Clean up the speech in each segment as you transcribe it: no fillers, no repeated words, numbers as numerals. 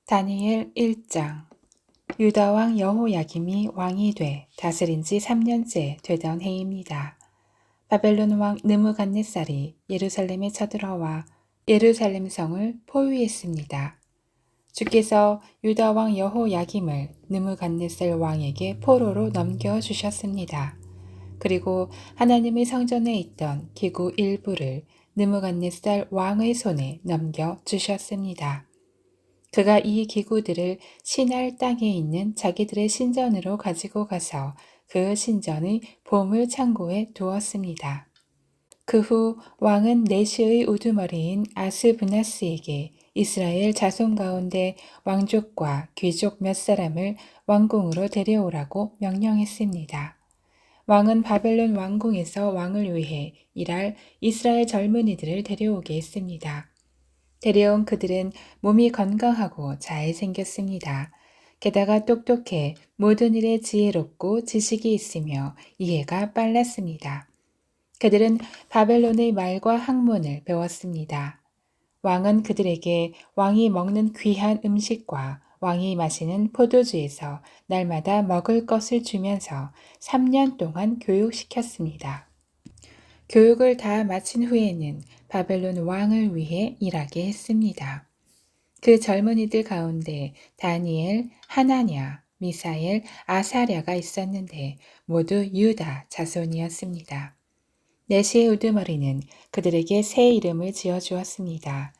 다니엘 1장. 유다 왕 여호야김이 왕이 돼 다스린 지 3년째 되던 해입니다. 바벨론 왕 느무갓네살이 예루살렘에 쳐들어와 예루살렘 성을 포위했습니다. 주께서 유다 왕 여호야김을 느무갓네살 왕에게 포로로 넘겨주셨습니다. 그리고 하나님의 성전에 있던 기구 일부를 느무갓네살 왕의 손에 넘겨주셨습니다. 그가 이 기구들을 시날 땅에 있는 자기들의 신전으로 가지고 가서 그 신전의 보물 창고에 두었습니다. 그 후 왕은 내시의 우두머리인 아스브나스에게 이스라엘 자손 가운데 왕족과 귀족 몇 사람을 왕궁으로 데려오라고 명령했습니다. 왕은 바벨론 왕궁에서 왕을 위해 일할 이스라엘 젊은이들을 데려오게 했습니다. 데려온 그들은 몸이 건강하고 잘 생겼습니다. 게다가 똑똑해 모든 일에 지혜롭고 지식이 있으며 이해가 빨랐습니다. 그들은 바벨론의 말과 학문을 배웠습니다. 왕은 그들에게 왕이 먹는 귀한 음식과 왕이 마시는 포도주에서 날마다 먹을 것을 주면서 3년 동안 교육시켰습니다. 교육을 다 마친 후에는 바벨론 왕을 위해 일하게 했습니다. 그 젊은이들 가운데 다니엘, 하나냐, 미사엘, 아사랴가 있었는데 모두 유다 자손이었습니다. 내시의 우두머리는 그들에게 새 이름을 지어주었습니다.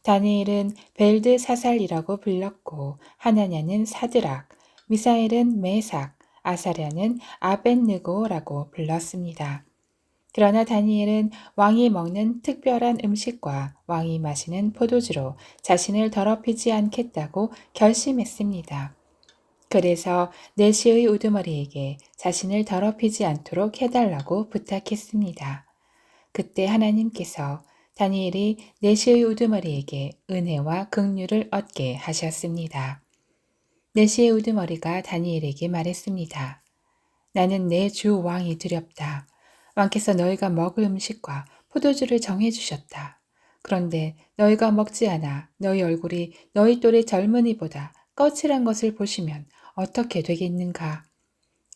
다니엘은 벨드사살이라고 불렀고 하나냐는 사드락, 미사엘은 메삭, 아사랴는 아벳느고라고 불렀습니다. 그러나 다니엘은 왕이 먹는 특별한 음식과 왕이 마시는 포도주로 자신을 더럽히지 않겠다고 결심했습니다. 그래서 내시의 우두머리에게 자신을 더럽히지 않도록 해달라고 부탁했습니다. 그때 하나님께서 다니엘이 내시의 우두머리에게 은혜와 긍휼을 얻게 하셨습니다. 내시의 우두머리가 다니엘에게 말했습니다. 나는 내 주 왕이 두렵다. 왕께서 너희가 먹을 음식과 포도주를 정해주셨다. 그런데 너희가 먹지 않아 너희 얼굴이 너희 또래 젊은이보다 거칠한 것을 보시면 어떻게 되겠는가?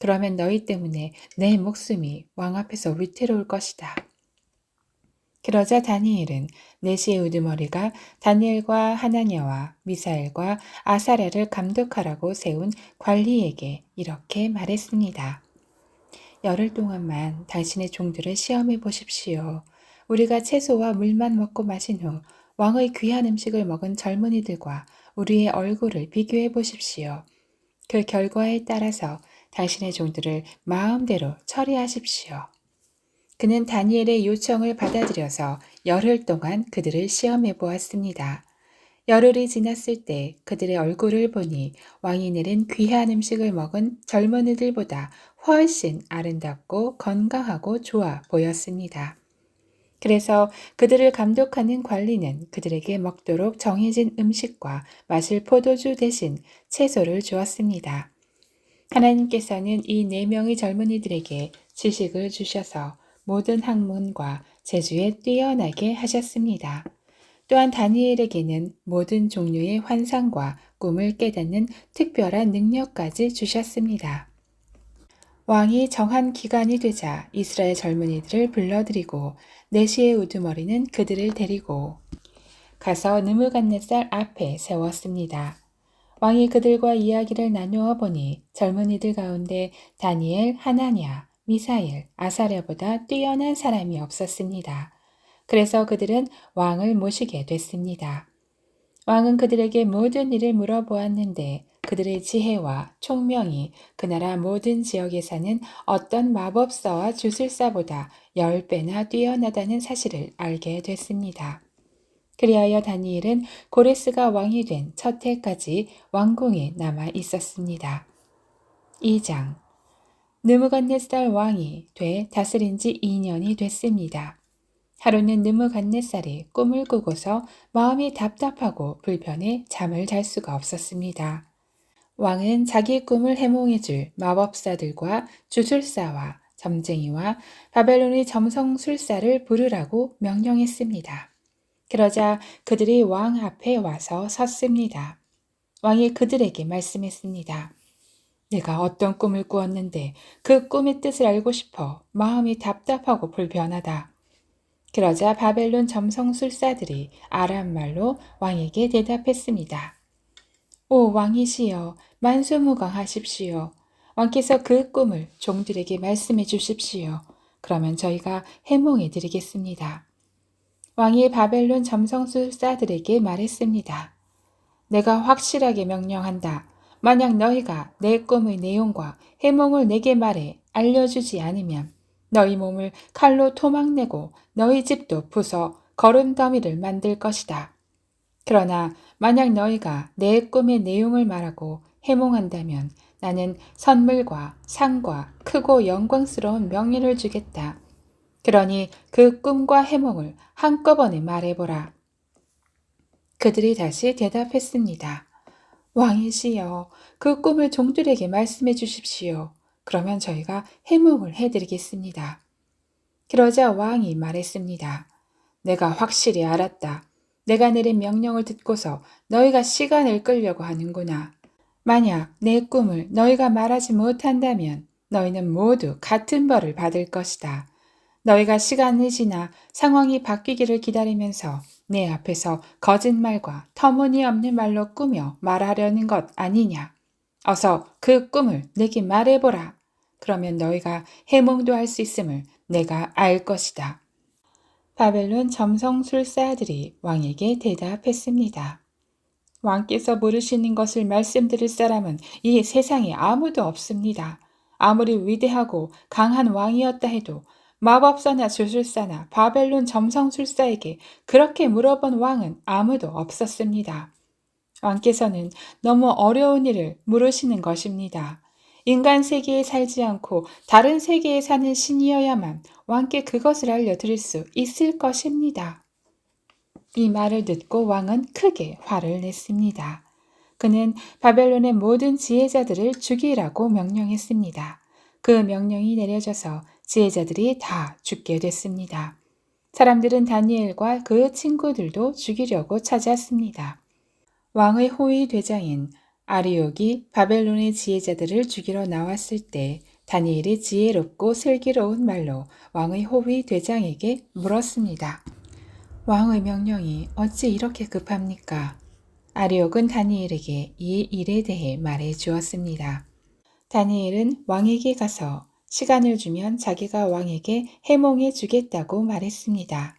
그러면 너희 때문에 내 목숨이 왕 앞에서 위태로울 것이다. 그러자 다니엘은 내시의 우두머리가 다니엘과 하나냐와 미사엘과 아사랴를 감독하라고 세운 관리에게 이렇게 말했습니다. 열흘 동안만 당신의 종들을 시험해 보십시오. 우리가 채소와 물만 먹고 마신 후 왕의 귀한 음식을 먹은 젊은이들과 우리의 얼굴을 비교해 보십시오. 그 결과에 따라서 당신의 종들을 마음대로 처리하십시오. 그는 다니엘의 요청을 받아들여서 열흘 동안 그들을 시험해 보았습니다. 열흘이 지났을 때 그들의 얼굴을 보니 왕이 내린 귀한 음식을 먹은 젊은이들보다 훨씬 아름답고 건강하고 좋아 보였습니다. 그래서 그들을 감독하는 관리는 그들에게 먹도록 정해진 음식과 마실 포도주 대신 채소를 주었습니다. 하나님께서는 이 4명의 젊은이들에게 지식을 주셔서 모든 학문과 재주에 뛰어나게 하셨습니다. 또한 다니엘에게는 모든 종류의 환상과 꿈을 깨닫는 특별한 능력까지 주셨습니다. 왕이 정한 기간이 되자 이스라엘 젊은이들을 불러들이고 내시의 우두머리는 그들을 데리고 가서 느무갓네살 앞에 세웠습니다. 왕이 그들과 이야기를 나누어 보니 젊은이들 가운데 다니엘, 하나냐, 미사엘, 아사랴보다 뛰어난 사람이 없었습니다. 그래서 그들은 왕을 모시게 됐습니다. 왕은 그들에게 모든 일을 물어보았는데 그들의 지혜와 총명이 그 나라 모든 지역에 사는 어떤 마법사와 주술사보다 10배나 뛰어나다는 사실을 알게 됐습니다. 그리하여 다니엘은 고레스가 왕이 된 첫 해까지 왕궁에 남아 있었습니다. 2장. 느무갓네살 왕이 돼 다스린 지 2년이 됐습니다. 하루는 느무갓네살이 꿈을 꾸고서 마음이 답답하고 불편해 잠을 잘 수가 없었습니다. 왕은 자기 꿈을 해몽해줄 마법사들과 주술사와 점쟁이와 바벨론의 점성술사를 부르라고 명령했습니다. 그러자 그들이 왕 앞에 와서 섰습니다. 왕이 그들에게 말씀했습니다. 내가 어떤 꿈을 꾸었는데 그 꿈의 뜻을 알고 싶어 마음이 답답하고 불편하다. 그러자 바벨론 점성술사들이 아람말로 왕에게 대답했습니다. 오 왕이시여, 만수무강하십시오. 왕께서 그 꿈을 종들에게 말씀해 주십시오. 그러면 저희가 해몽해 드리겠습니다. 왕이 바벨론 점성술사들에게 말했습니다. 내가 확실하게 명령한다. 만약 너희가 내 꿈의 내용과 해몽을 내게 말해 알려주지 않으면 너희 몸을 칼로 토막내고 너희 집도 부숴 거름더미를 만들 것이다. 그러나 만약 너희가 내 꿈의 내용을 말하고 해몽한다면 나는 선물과 상과 크고 영광스러운 명예를 주겠다. 그러니 그 꿈과 해몽을 한꺼번에 말해보라. 그들이 다시 대답했습니다. 왕이시여, 그 꿈을 종들에게 말씀해 주십시오. 그러면 저희가 해몽을 해드리겠습니다. 그러자 왕이 말했습니다. 내가 확실히 알았다. 내가 내린 명령을 듣고서 너희가 시간을 끌려고 하는구나. 만약 내 꿈을 너희가 말하지 못한다면 너희는 모두 같은 벌을 받을 것이다. 너희가 시간이 지나 상황이 바뀌기를 기다리면서 내 앞에서 거짓말과 터무니없는 말로 꾸며 말하려는 것 아니냐. 어서 그 꿈을 내게 말해보라. 그러면 너희가 해몽도 할 수 있음을 내가 알 것이다. 바벨론 점성술사들이 왕에게 대답했습니다. 왕께서 모르시는 것을 말씀드릴 사람은 이 세상에 아무도 없습니다. 아무리 위대하고 강한 왕이었다 해도 마법사나 주술사나 바벨론 점성술사에게 그렇게 물어본 왕은 아무도 없었습니다. 왕께서는 너무 어려운 일을 물으시는 것입니다. 인간 세계에 살지 않고 다른 세계에 사는 신이어야만 왕께 그것을 알려드릴 수 있을 것입니다. 이 말을 듣고 왕은 크게 화를 냈습니다. 그는 바벨론의 모든 지혜자들을 죽이라고 명령했습니다. 그 명령이 내려져서 지혜자들이 다 죽게 됐습니다. 사람들은 다니엘과 그 친구들도 죽이려고 찾았습니다. 왕의 호위 대장인 아리옥이 바벨론의 지혜자들을 죽이러 나왔을 때 다니엘이 지혜롭고 슬기로운 말로 왕의 호위 대장에게 물었습니다. 왕의 명령이 어찌 이렇게 급합니까? 아리옥은 다니엘에게 이 일에 대해 말해 주었습니다. 다니엘은 왕에게 가서 시간을 주면 자기가 왕에게 해몽해 주겠다고 말했습니다.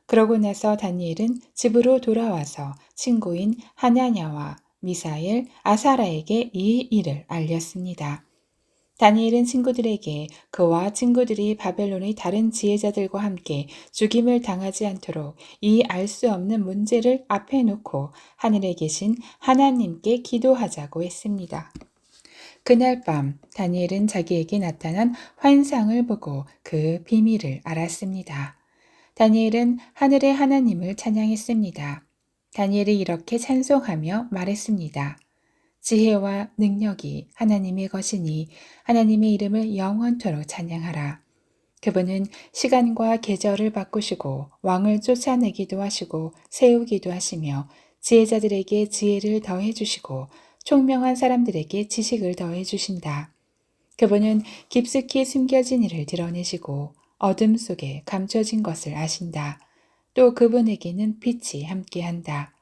그러고 나서 다니엘은 집으로 돌아와서 친구인 하냐냐와 미사엘, 아사라에게 이 일을 알렸습니다. 다니엘은 친구들에게 그와 친구들이 바벨론의 다른 지혜자들과 함께 죽임을 당하지 않도록 이 알 수 없는 문제를 앞에 놓고 하늘에 계신 하나님께 기도하자고 했습니다. 그날 밤 다니엘은 자기에게 나타난 환상을 보고 그 비밀을 알았습니다. 다니엘은 하늘의 하나님을 찬양했습니다. 다니엘이 이렇게 찬송하며 말했습니다. 지혜와 능력이 하나님의 것이니 하나님의 이름을 영원토록 찬양하라. 그분은 시간과 계절을 바꾸시고 왕을 쫓아내기도 하시고 세우기도 하시며 지혜자들에게 지혜를 더해 주시고 총명한 사람들에게 지식을 더해 주신다. 그분은 깊숙이 숨겨진 일을 드러내시고 어둠 속에 감춰진 것을 아신다. 또 그분에게는 빛이 함께한다.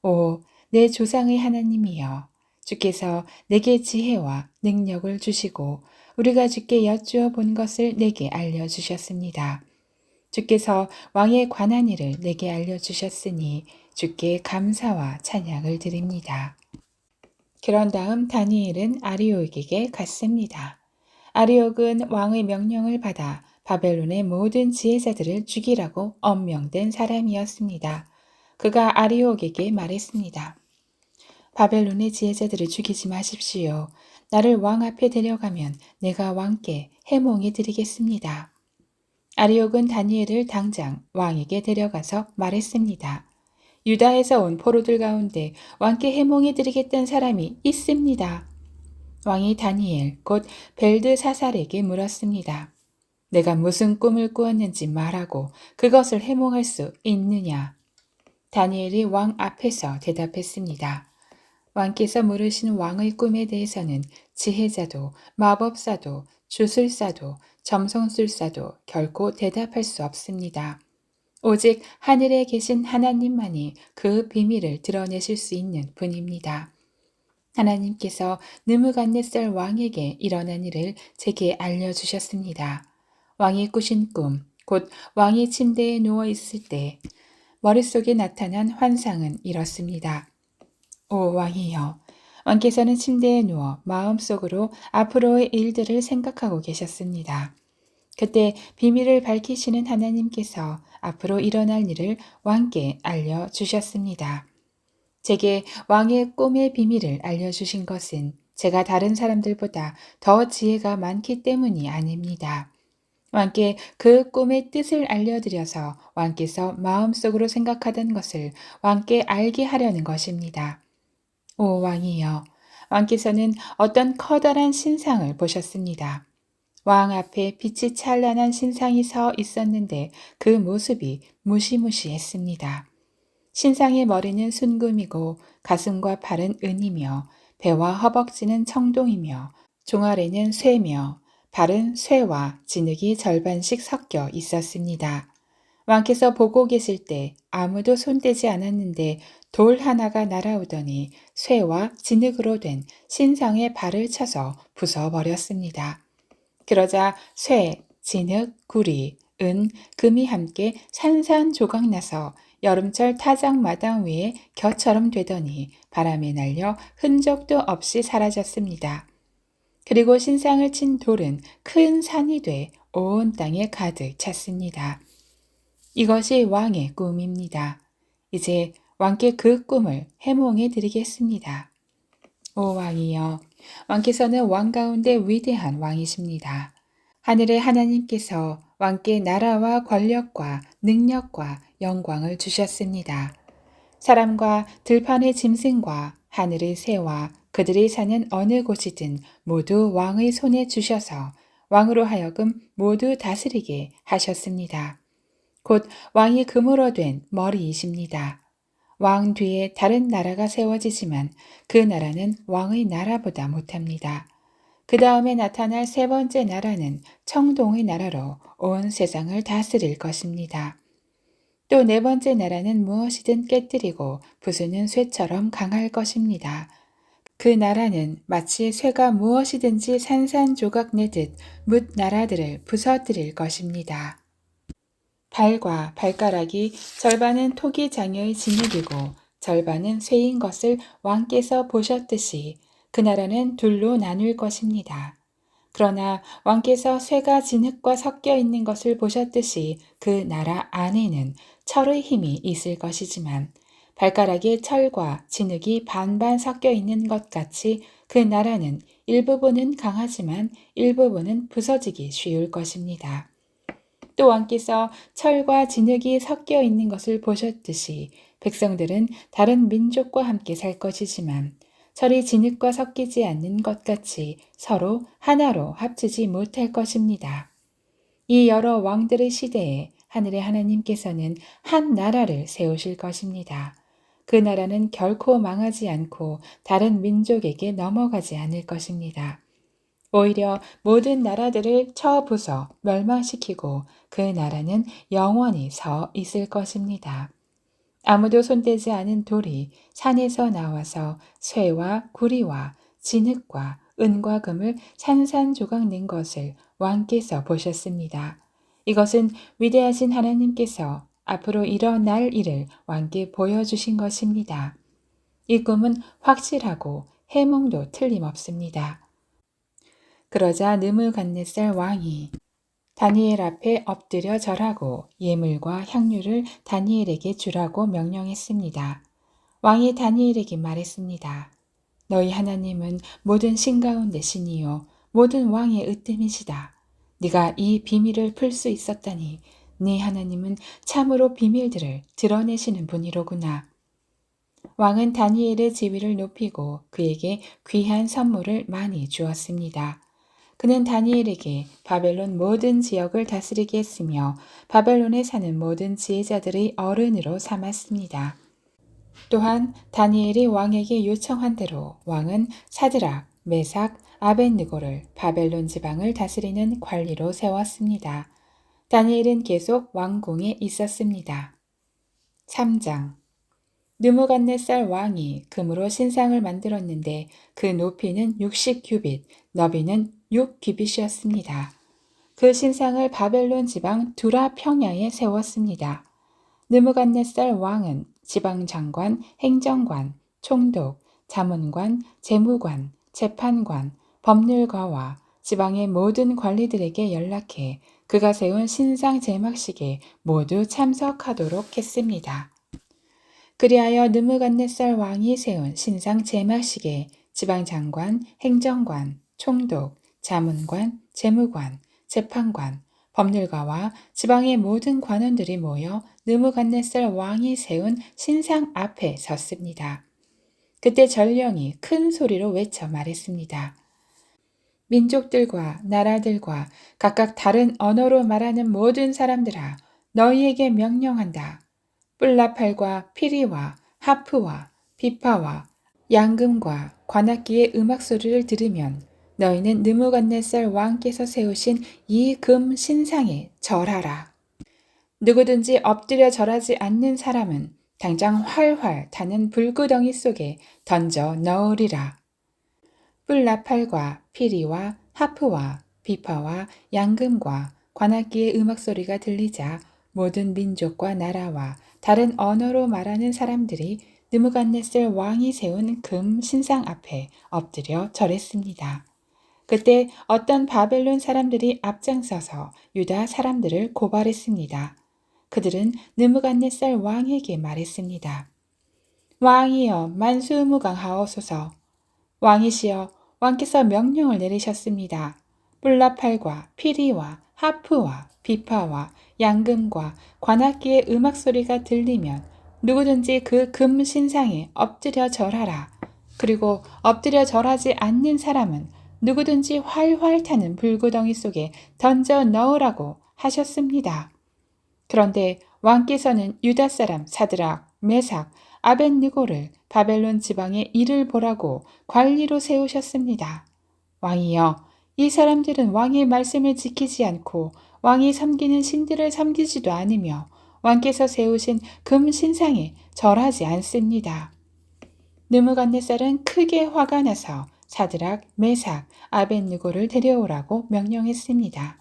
오, 내 조상의 하나님이여, 주께서 내게 지혜와 능력을 주시고 우리가 주께 여쭈어 본 것을 내게 알려주셨습니다. 주께서 왕에 관한 일을 내게 알려주셨으니 주께 감사와 찬양을 드립니다. 그런 다음 다니엘은 아리옥에게 갔습니다. 아리옥은 왕의 명령을 받아 바벨론의 모든 지혜자들을 죽이라고 엄명된 사람이었습니다. 그가 아리옥에게 말했습니다. 바벨론의 지혜자들을 죽이지 마십시오. 나를 왕 앞에 데려가면 내가 왕께 해몽해 드리겠습니다. 아리옥은 다니엘을 당장 왕에게 데려가서 말했습니다. 유다에서 온 포로들 가운데 왕께 해몽해 드리겠다는 사람이 있습니다. 왕이 다니엘 곧 벨드사살에게 물었습니다. 내가 무슨 꿈을 꾸었는지 말하고 그것을 해몽할 수 있느냐? 다니엘이 왕 앞에서 대답했습니다. 왕께서 물으신 왕의 꿈에 대해서는 지혜자도 마법사도 주술사도 점성술사도 결코 대답할 수 없습니다. 오직 하늘에 계신 하나님만이 그 비밀을 드러내실 수 있는 분입니다. 하나님께서 느무갓네살 왕에게 일어난 일을 제게 알려주셨습니다. 왕이 꾸신 꿈, 곧 왕이 침대에 누워 있을 때 머릿속에 나타난 환상은 이렇습니다. 오 왕이여, 왕께서는 침대에 누워 마음속으로 앞으로의 일들을 생각하고 계셨습니다. 그때 비밀을 밝히시는 하나님께서 앞으로 일어날 일을 왕께 알려주셨습니다. 제게 왕의 꿈의 비밀을 알려주신 것은 제가 다른 사람들보다 더 지혜가 많기 때문이 아닙니다. 왕께 그 꿈의 뜻을 알려드려서 왕께서 마음속으로 생각하던 것을 왕께 알게 하려는 것입니다. 오 왕이여, 왕께서는 어떤 커다란 신상을 보셨습니다. 왕 앞에 빛이 찬란한 신상이 서 있었는데 그 모습이 무시무시했습니다. 신상의 머리는 순금이고 가슴과 팔은 은이며 배와 허벅지는 청동이며 종아리는 쇠며 발은 쇠와 진흙이 절반씩 섞여 있었습니다. 왕께서 보고 계실 때 아무도 손대지 않았는데 돌 하나가 날아오더니 쇠와 진흙으로 된 신상의 발을 쳐서 부숴버렸습니다. 그러자 쇠, 진흙, 구리, 은, 금이 함께 산산조각 나서 여름철 타작 마당 위에 겨처럼 되더니 바람에 날려 흔적도 없이 사라졌습니다. 그리고 신상을 친 돌은 큰 산이 돼 온 땅에 가득 찼습니다. 이것이 왕의 꿈입니다. 이제 왕께 그 꿈을 해몽해 드리겠습니다. 오 왕이여, 왕께서는 왕 가운데 위대한 왕이십니다. 하늘의 하나님께서 왕께 나라와 권력과 능력과 영광을 주셨습니다. 사람과 들판의 짐승과 하늘의 새와 그들이 사는 어느 곳이든 모두 왕의 손에 주셔서 왕으로 하여금 모두 다스리게 하셨습니다. 곧 왕이 금으로 된 머리이십니다. 왕 뒤에 다른 나라가 세워지지만 그 나라는 왕의 나라보다 못합니다. 그 다음에 나타날 세 번째 나라는 청동의 나라로 온 세상을 다스릴 것입니다. 또 네 번째 나라는 무엇이든 깨뜨리고 부수는 쇠처럼 강할 것입니다. 그 나라는 마치 쇠가 무엇이든지 산산조각 내듯 뭇 나라들을 부서뜨릴 것입니다. 발과 발가락이 절반은 토기 장녀의 진흙이고 절반은 쇠인 것을 왕께서 보셨듯이 그 나라는 둘로 나눌 것입니다. 그러나 왕께서 쇠가 진흙과 섞여 있는 것을 보셨듯이 그 나라 안에는 철의 힘이 있을 것이지만 발가락에 철과 진흙이 반반 섞여 있는 것 같이 그 나라는 일부분은 강하지만 일부분은 부서지기 쉬울 것입니다. 또 왕께서 철과 진흙이 섞여 있는 것을 보셨듯이 백성들은 다른 민족과 함께 살 것이지만 철이 진흙과 섞이지 않는 것 같이 서로 하나로 합치지 못할 것입니다. 이 여러 왕들의 시대에 하늘의 하나님께서는 한 나라를 세우실 것입니다. 그 나라는 결코 망하지 않고 다른 민족에게 넘어가지 않을 것입니다. 오히려 모든 나라들을 쳐부숴 멸망시키고 그 나라는 영원히 서 있을 것입니다. 아무도 손대지 않은 돌이 산에서 나와서 쇠와 구리와 진흙과 은과 금을 산산조각 낸 것을 왕께서 보셨습니다. 이것은 위대하신 하나님께서 앞으로 일어날 일을 왕께 보여주신 것입니다. 이 꿈은 확실하고 해몽도 틀림없습니다. 그러자 느무갓네살 왕이 다니엘 앞에 엎드려 절하고 예물과 향유를 다니엘에게 주라고 명령했습니다. 왕이 다니엘에게 말했습니다. 너희 하나님은 모든 신 가운데 신이요 모든 왕의 으뜸이시다. 네가 이 비밀을 풀 수 있었다니 네 하나님은 참으로 비밀들을 드러내시는 분이로구나. 왕은 다니엘의 지위를 높이고 그에게 귀한 선물을 많이 주었습니다. 그는 다니엘에게 바벨론 모든 지역을 다스리게 했으며 바벨론에 사는 모든 지혜자들의 어른으로 삼았습니다. 또한 다니엘이 왕에게 요청한 대로 왕은 사드락, 메삭, 아벳느고를 바벨론 지방을 다스리는 관리로 세웠습니다. 다니엘은 계속 왕궁에 있었습니다. 3장 느무갓네살 왕이 금으로 신상을 만들었는데 그 높이는 60규빗, 너비는 6규빗이었습니다. 그 신상을 바벨론 지방 두라 평야에 세웠습니다. 느무갓네살 왕은 지방장관, 행정관, 총독, 자문관, 재무관, 재판관, 법률가와 지방의 모든 관리들에게 연락해 그가 세운 신상 제막식에 모두 참석하도록 했습니다. 그리하여 느무갓네살 왕이 세운 신상 제막식에 지방장관, 행정관, 총독, 자문관, 재무관, 재판관, 법률가와 지방의 모든 관원들이 모여 느무갓네살 왕이 세운 신상 앞에 섰습니다. 그때 전령이 큰 소리로 외쳐 말했습니다. 민족들과 나라들과 각각 다른 언어로 말하는 모든 사람들아, 너희에게 명령한다. 뿔나팔과 피리와 하프와 비파와 양금과 관악기의 음악 소리를 들으면 너희는 느무갓네살 왕께서 세우신 이 금 신상에 절하라. 누구든지 엎드려 절하지 않는 사람은 당장 활활 타는 불구덩이 속에 던져 넣으리라. 뿔나팔과 피리와 하프와 비파와 양금과 관악기의 음악 소리가 들리자 모든 민족과 나라와 다른 언어로 말하는 사람들이 느무갓네살 왕이 세운 금 신상 앞에 엎드려 절했습니다. 그때 어떤 바벨론 사람들이 앞장서서 유다 사람들을 고발했습니다. 그들은 느무갓네살 왕에게 말했습니다. 왕이여 만수무강하옵소서. 왕이시여 왕께서 명령을 내리셨습니다. 뿔나팔과 피리와 하프와 비파와 양금과 관악기의 음악 소리가 들리면 누구든지 그 금 신상에 엎드려 절하라. 그리고 엎드려 절하지 않는 사람은 누구든지 활활 타는 불구덩이 속에 던져 넣으라고 하셨습니다. 그런데 왕께서는 유다 사람 사드락, 메삭, 아벳느고를 바벨론 지방에 일을 보라고 관리로 세우셨습니다. 왕이여, 이 사람들은 왕의 말씀을 지키지 않고 왕이 섬기는 신들을 섬기지도 않으며 왕께서 세우신 금 신상에 절하지 않습니다. 느무갓네살은 크게 화가 나서 사드락, 메삭, 아벳느고를 데려오라고 명령했습니다.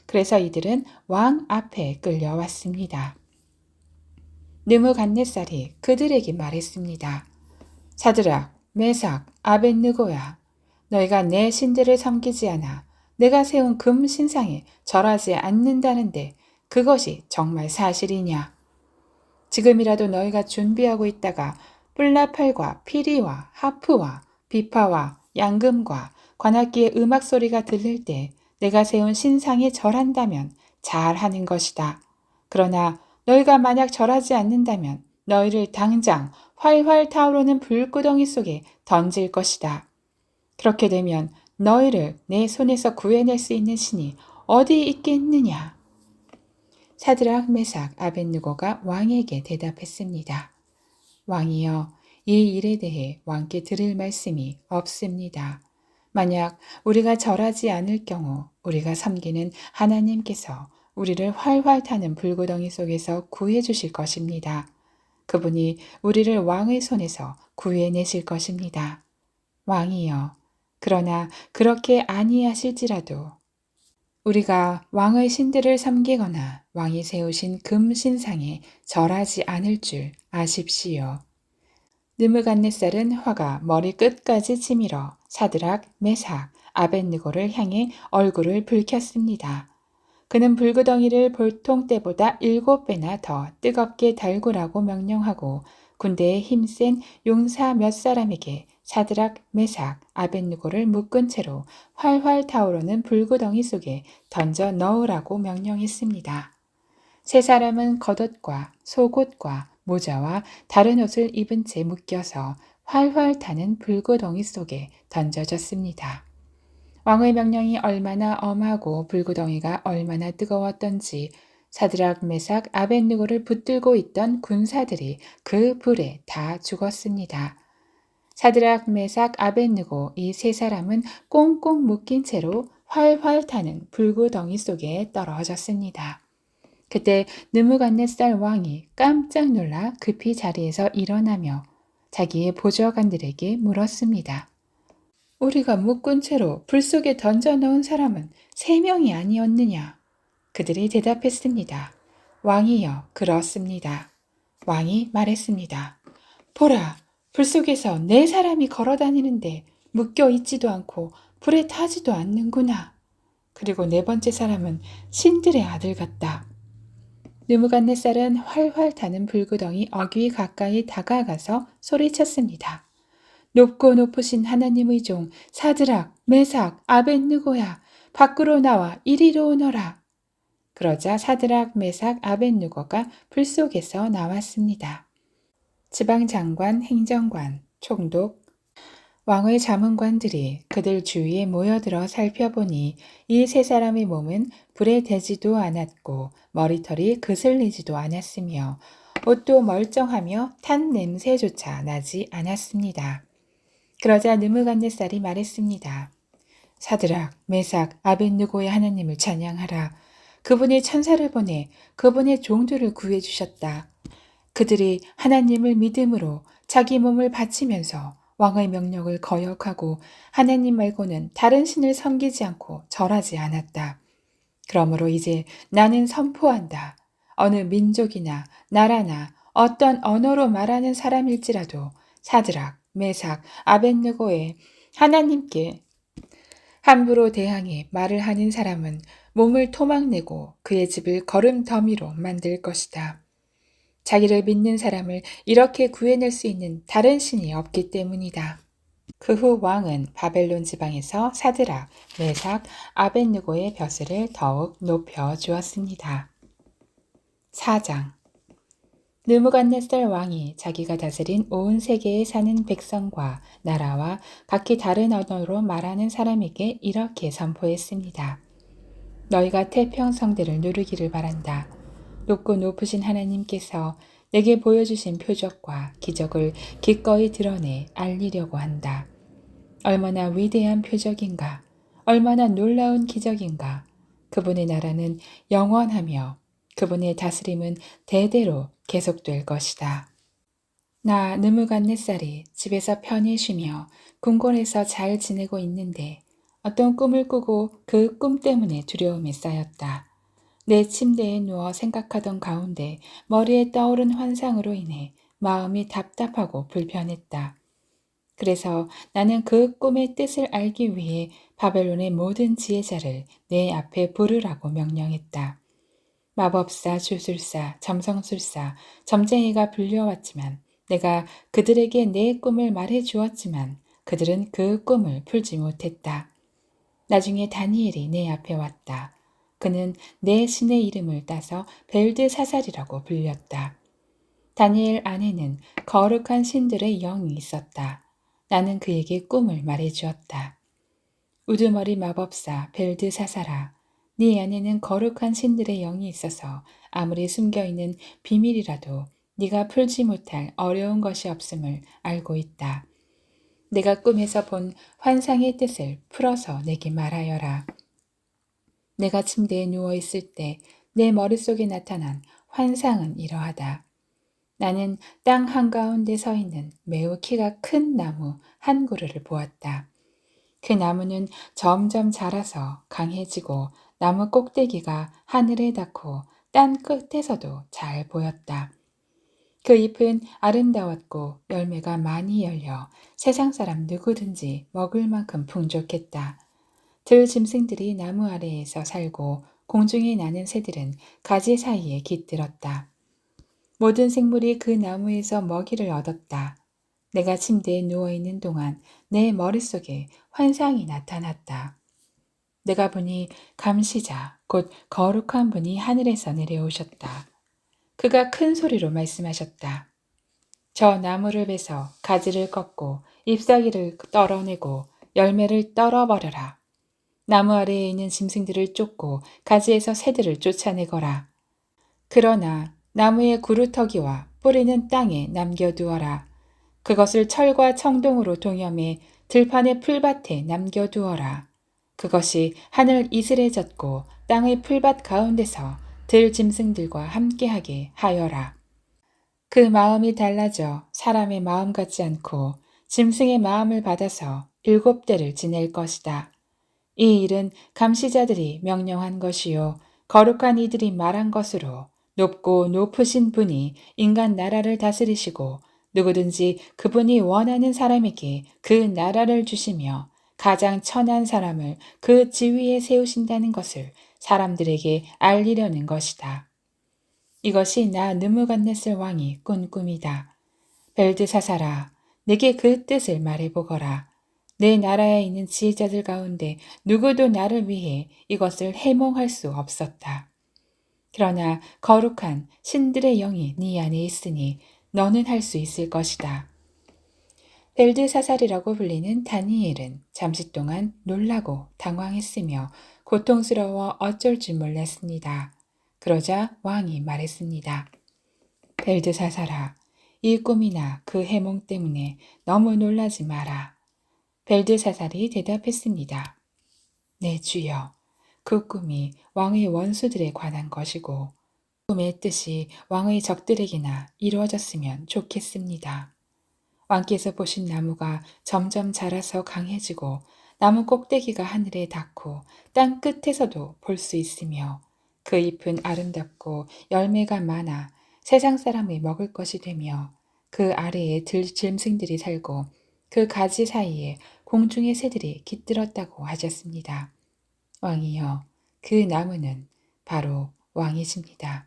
그래서 이들은 왕 앞에 끌려왔습니다. 느무갓네살이 그들에게 말했습니다. 사드락, 메삭, 아벳느고야, 너희가 내 신들을 섬기지 않아 내가 세운 금 신상에 절하지 않는다는데 그것이 정말 사실이냐? 지금이라도 너희가 준비하고 있다가 뿔나팔과 피리와 하프와 비파와 양금과 관악기의 음악 소리가 들릴 때 내가 세운 신상에 절한다면 잘하는 것이다. 그러나 너희가 만약 절하지 않는다면 너희를 당장 활활 타오르는 불구덩이 속에 던질 것이다. 그렇게 되면 너희를 내 손에서 구해낼 수 있는 신이 어디 있겠느냐? 사드락, 메삭, 아벳느고가 왕에게 대답했습니다. 왕이여, 이 일에 대해 왕께 들을 말씀이 없습니다. 만약 우리가 절하지 않을 경우 우리가 섬기는 하나님께서 우리를 활활 타는 불구덩이 속에서 구해 주실 것입니다. 그분이 우리를 왕의 손에서 구해내실 것입니다. 왕이여, 그러나 그렇게 아니하실지라도 우리가 왕의 신들을 섬기거나 왕이 세우신 금 신상에 절하지 않을 줄 아십시오. 느무갓네살은 화가 머리 끝까지 치밀어 사드락, 메삭, 아벳느고를 향해 얼굴을 붉혔습니다. 그는 불구덩이를 보통 때보다 7배나 더 뜨겁게 달구라고 명령하고 군대에 힘센 용사 몇 사람에게 사드락, 메삭, 아벳느고를 묶은 채로 활활 타오르는 불구덩이 속에 던져 넣으라고 명령했습니다. 세 사람은 겉옷과 속옷과 모자와 다른 옷을 입은 채 묶여서 활활 타는 불구덩이 속에 던져졌습니다. 왕의 명령이 얼마나 엄하고 불구덩이가 얼마나 뜨거웠던지 사드락, 메삭, 아벳느고를 붙들고 있던 군사들이 그 불에 다 죽었습니다. 사드락, 메삭, 아벳느고 이 세 사람은 꽁꽁 묶인 채로 활활 타는 불구덩이 속에 떨어졌습니다. 그때 느무갓네살 왕이 깜짝 놀라 급히 자리에서 일어나며 자기의 보좌관들에게 물었습니다. 우리가 묶은 채로 불 속에 던져 넣은 사람은 3명이 아니었느냐? 그들이 대답했습니다. 왕이여, 그렇습니다. 왕이 말했습니다. 보라, 불 속에서 4사람이 걸어 다니는데 묶여 있지도 않고 불에 타지도 않는구나. 그리고 4번째 사람은 신들의 아들 같다. 느무갓네살은 활활 타는 불구덩이 어귀 가까이 다가가서 소리쳤습니다. 높고 높으신 하나님의 종 사드락, 메삭, 아벳느고야, 밖으로 나와 이리로 오너라. 그러자 사드락, 메삭, 아벳느고가 불 속에서 나왔습니다. 지방장관, 행정관, 총독, 왕의 자문관들이 그들 주위에 모여들어 살펴보니 이 3사람의 몸은 불에 대지도 않았고 머리털이 그슬리지도 않았으며 옷도 멀쩡하며 탄 냄새조차 나지 않았습니다. 그러자 느무갓네살이 말했습니다. 사드락, 메삭, 아벳느고의 하나님을 찬양하라. 그분이 천사를 보내 그분의 종들을 구해주셨다. 그들이 하나님을 믿음으로 자기 몸을 바치면서 왕의 명령을 거역하고 하나님 말고는 다른 신을 섬기지 않고 절하지 않았다. 그러므로 이제 나는 선포한다. 어느 민족이나 나라나 어떤 언어로 말하는 사람일지라도 사드락, 메삭, 아벳느고의 하나님께 함부로 대항해 말을 하는 사람은 몸을 토막내고 그의 집을 거름 더미로 만들 것이다. 자기를 믿는 사람을 이렇게 구해낼 수 있는 다른 신이 없기 때문이다. 그 후 왕은 바벨론 지방에서 사드락, 메삭, 아벳느고의 벼슬을 더욱 높여 주었습니다. 4장 느무갓네살 왕이 자기가 다스린 온 세계에 사는 백성과 나라와 각기 다른 언어로 말하는 사람에게 이렇게 선포했습니다. 너희가 태평성대를 누르기를 바란다. 높고 높으신 하나님께서 내게 보여주신 표적과 기적을 기꺼이 드러내 알리려고 한다. 얼마나 위대한 표적인가, 얼마나 놀라운 기적인가. 그분의 나라는 영원하며 그분의 다스림은 대대로 계속될 것이다. 나 느무갓네살이 집에서 편히 쉬며 궁궐에서 잘 지내고 있는데 어떤 꿈을 꾸고 그 꿈 때문에 두려움이 쌓였다. 내 침대에 누워 생각하던 가운데 머리에 떠오른 환상으로 인해 마음이 답답하고 불편했다. 그래서 나는 그 꿈의 뜻을 알기 위해 바벨론의 모든 지혜자를 내 앞에 부르라고 명령했다. 마법사, 주술사, 점성술사, 점쟁이가 불려왔지만 내가 그들에게 내 꿈을 말해 주었지만 그들은 그 꿈을 풀지 못했다. 나중에 다니엘이 내 앞에 왔다. 그는 내 신의 이름을 따서 벨드사살이라고 불렸다. 다니엘 안에는 거룩한 신들의 영이 있었다. 나는 그에게 꿈을 말해주었다. 우두머리 마법사 벨드사살아, 네 안에는 거룩한 신들의 영이 있어서 아무리 숨겨있는 비밀이라도 네가 풀지 못할 어려운 것이 없음을 알고 있다. 내가 꿈에서 본 환상의 뜻을 풀어서 내게 말하여라. 내가 침대에 누워있을 때 내 머릿속에 나타난 환상은 이러하다. 나는 땅 한가운데 서 있는 매우 키가 큰 나무 한 그루를 보았다. 그 나무는 점점 자라서 강해지고 나무 꼭대기가 하늘에 닿고 땅 끝에서도 잘 보였다. 그 잎은 아름다웠고 열매가 많이 열려 세상 사람 누구든지 먹을 만큼 풍족했다. 들 짐승들이 나무 아래에서 살고 공중에 나는 새들은 가지 사이에 깃들었다. 모든 생물이 그 나무에서 먹이를 얻었다. 내가 침대에 누워있는 동안 내 머릿속에 환상이 나타났다. 내가 보니 감시자, 곧 거룩한 분이 하늘에서 내려오셨다. 그가 큰 소리로 말씀하셨다. 저 나무를 베서 가지를 꺾고 잎사귀를 떨어내고 열매를 떨어버려라. 나무 아래에 있는 짐승들을 쫓고 가지에서 새들을 쫓아내거라. 그러나 나무의 구루터기와 뿌리는 땅에 남겨두어라. 그것을 철과 청동으로 동여매 들판의 풀밭에 남겨두어라. 그것이 하늘 이슬에 젖고 땅의 풀밭 가운데서 들 짐승들과 함께하게 하여라. 그 마음이 달라져 사람의 마음 같지 않고 짐승의 마음을 받아서 7대를 지낼 것이다. 이 일은 감시자들이 명령한 것이요 거룩한 이들이 말한 것으로 높고 높으신 분이 인간 나라를 다스리시고 누구든지 그분이 원하는 사람에게 그 나라를 주시며 가장 천한 사람을 그 지위에 세우신다는 것을 사람들에게 알리려는 것이다. 이것이 나 느무갓네살 왕이 꾼 꿈이다. 벨드사사라, 내게 그 뜻을 말해보거라. 내 나라에 있는 지혜자들 가운데 누구도 나를 위해 이것을 해몽할 수 없었다. 그러나 거룩한 신들의 영이 네 안에 있으니 너는 할 수 있을 것이다. 벨드사살이라고 불리는 다니엘은 잠시 동안 놀라고 당황했으며 고통스러워 어쩔 줄 몰랐습니다. 그러자 왕이 말했습니다. 벨드사살아, 이 꿈이나 그 해몽 때문에 너무 놀라지 마라. 벨드사살이 대답했습니다. 네, 주여. 그 꿈이 왕의 원수들에 관한 것이고 꿈의 뜻이 왕의 적들에게나 이루어졌으면 좋겠습니다. 왕께서 보신 나무가 점점 자라서 강해지고 나무 꼭대기가 하늘에 닿고 땅 끝에서도 볼 수 있으며 그 잎은 아름답고 열매가 많아 세상 사람이 먹을 것이 되며 그 아래에 들 짐승들이 살고 그 가지 사이에 공중의 새들이 깃들었다고 하셨습니다. 왕이여, 그 나무는 바로 왕이십니다.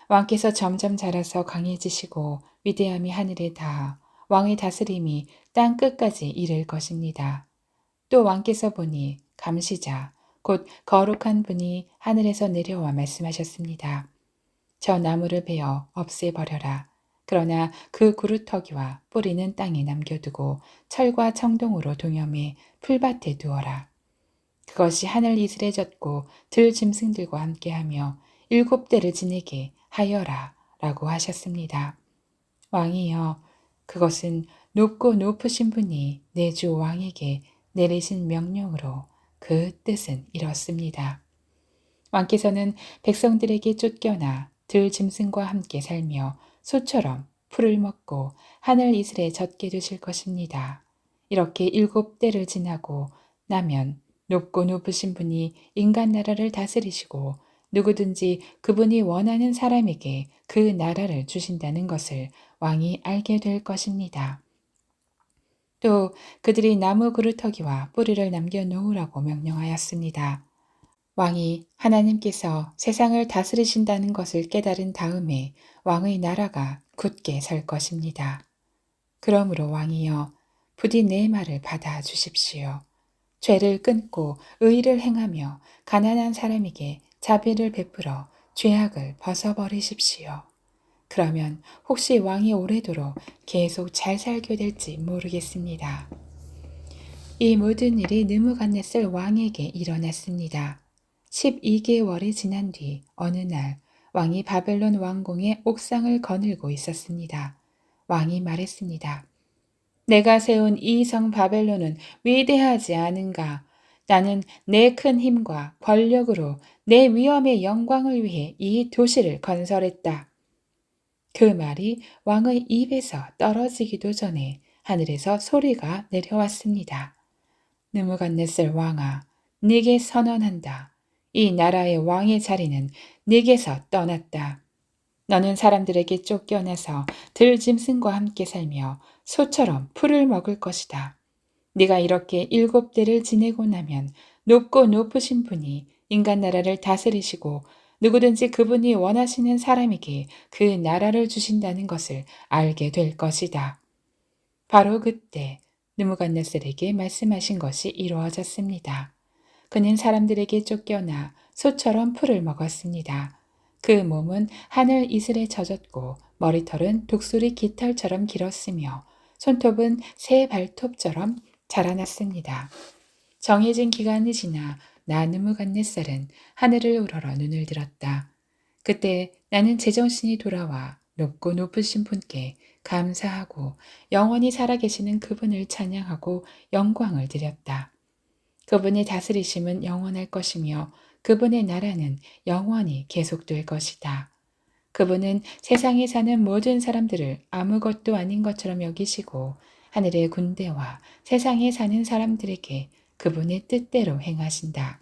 왕께서 점점 자라서 강해지시고 위대함이 하늘에 닿아 왕의 다스림이 땅 끝까지 이를 것입니다. 또 왕께서 보니 감시자, 곧 거룩한 분이 하늘에서 내려와 말씀하셨습니다. 저 나무를 베어 없애버려라. 그러나 그 구루터기와 뿌리는 땅에 남겨두고 철과 청동으로 동여매 풀밭에 두어라. 그것이 하늘 이슬에 젖고 들 짐승들과 함께하며 7대를 지내게 하여라 라고 하셨습니다. 왕이여, 그것은 높고 높으신 분이 내 주 왕에게 내리신 명령으로 그 뜻은 이렇습니다. 왕께서는 백성들에게 쫓겨나 들 짐승과 함께 살며 소처럼 풀을 먹고 하늘 이슬에 젖게 되실 것입니다. 이렇게 7대를 지나고 나면 높고 높으신 분이 인간 나라를 다스리시고 누구든지 그분이 원하는 사람에게 그 나라를 주신다는 것을 왕이 알게 될 것입니다. 또 그들이 나무 그루터기와 뿌리를 남겨놓으라고 명령하였습니다. 왕이 하나님께서 세상을 다스리신다는 것을 깨달은 다음에 왕의 나라가 굳게 설 것입니다. 그러므로 왕이여, 부디 내 말을 받아 주십시오. 죄를 끊고 의를 행하며 가난한 사람에게 자비를 베풀어 죄악을 벗어버리십시오. 그러면 혹시 왕이 오래도록 계속 잘 살게 될지 모르겠습니다. 이 모든 일이 느무갓네살 왕에게 일어났습니다. 12개월이 지난 뒤 어느 날 왕이 바벨론 왕궁의 옥상을 거닐고 있었습니다. 왕이 말했습니다. 내가 세운 이 성 바벨론은 위대하지 않은가? 나는 내 큰 힘과 권력으로 내 위엄의 영광을 위해 이 도시를 건설했다. 그 말이 왕의 입에서 떨어지기도 전에 하늘에서 소리가 내려왔습니다. 느무갓네살 왕아, 네게 선언한다. 이 나라의 왕의 자리는 네게서 떠났다. 너는 사람들에게 쫓겨나서 들짐승과 함께 살며 소처럼 풀을 먹을 것이다. 네가 이렇게 7대를 지내고 나면 높고 높으신 분이 인간 나라를 다스리시고 누구든지 그분이 원하시는 사람에게 그 나라를 주신다는 것을 알게 될 것이다. 바로 그때 느무갓네살에게 말씀하신 것이 이루어졌습니다. 그는 사람들에게 쫓겨나 소처럼 풀을 먹었습니다. 그 몸은 하늘 이슬에 젖었고 머리털은 독수리 깃털처럼 길었으며 손톱은 새 발톱처럼 자라났습니다. 정해진 기간이 지나 느무갓네살은 하늘을 우러러 눈을 들었다. 그때 나는 제정신이 돌아와 높고 높으신 분께 감사하고 영원히 살아계시는 그분을 찬양하고 영광을 드렸다. 그분의 다스리심은 영원할 것이며 그분의 나라는 영원히 계속될 것이다. 그분은 세상에 사는 모든 사람들을 아무것도 아닌 것처럼 여기시고 하늘의 군대와 세상에 사는 사람들에게 그분의 뜻대로 행하신다.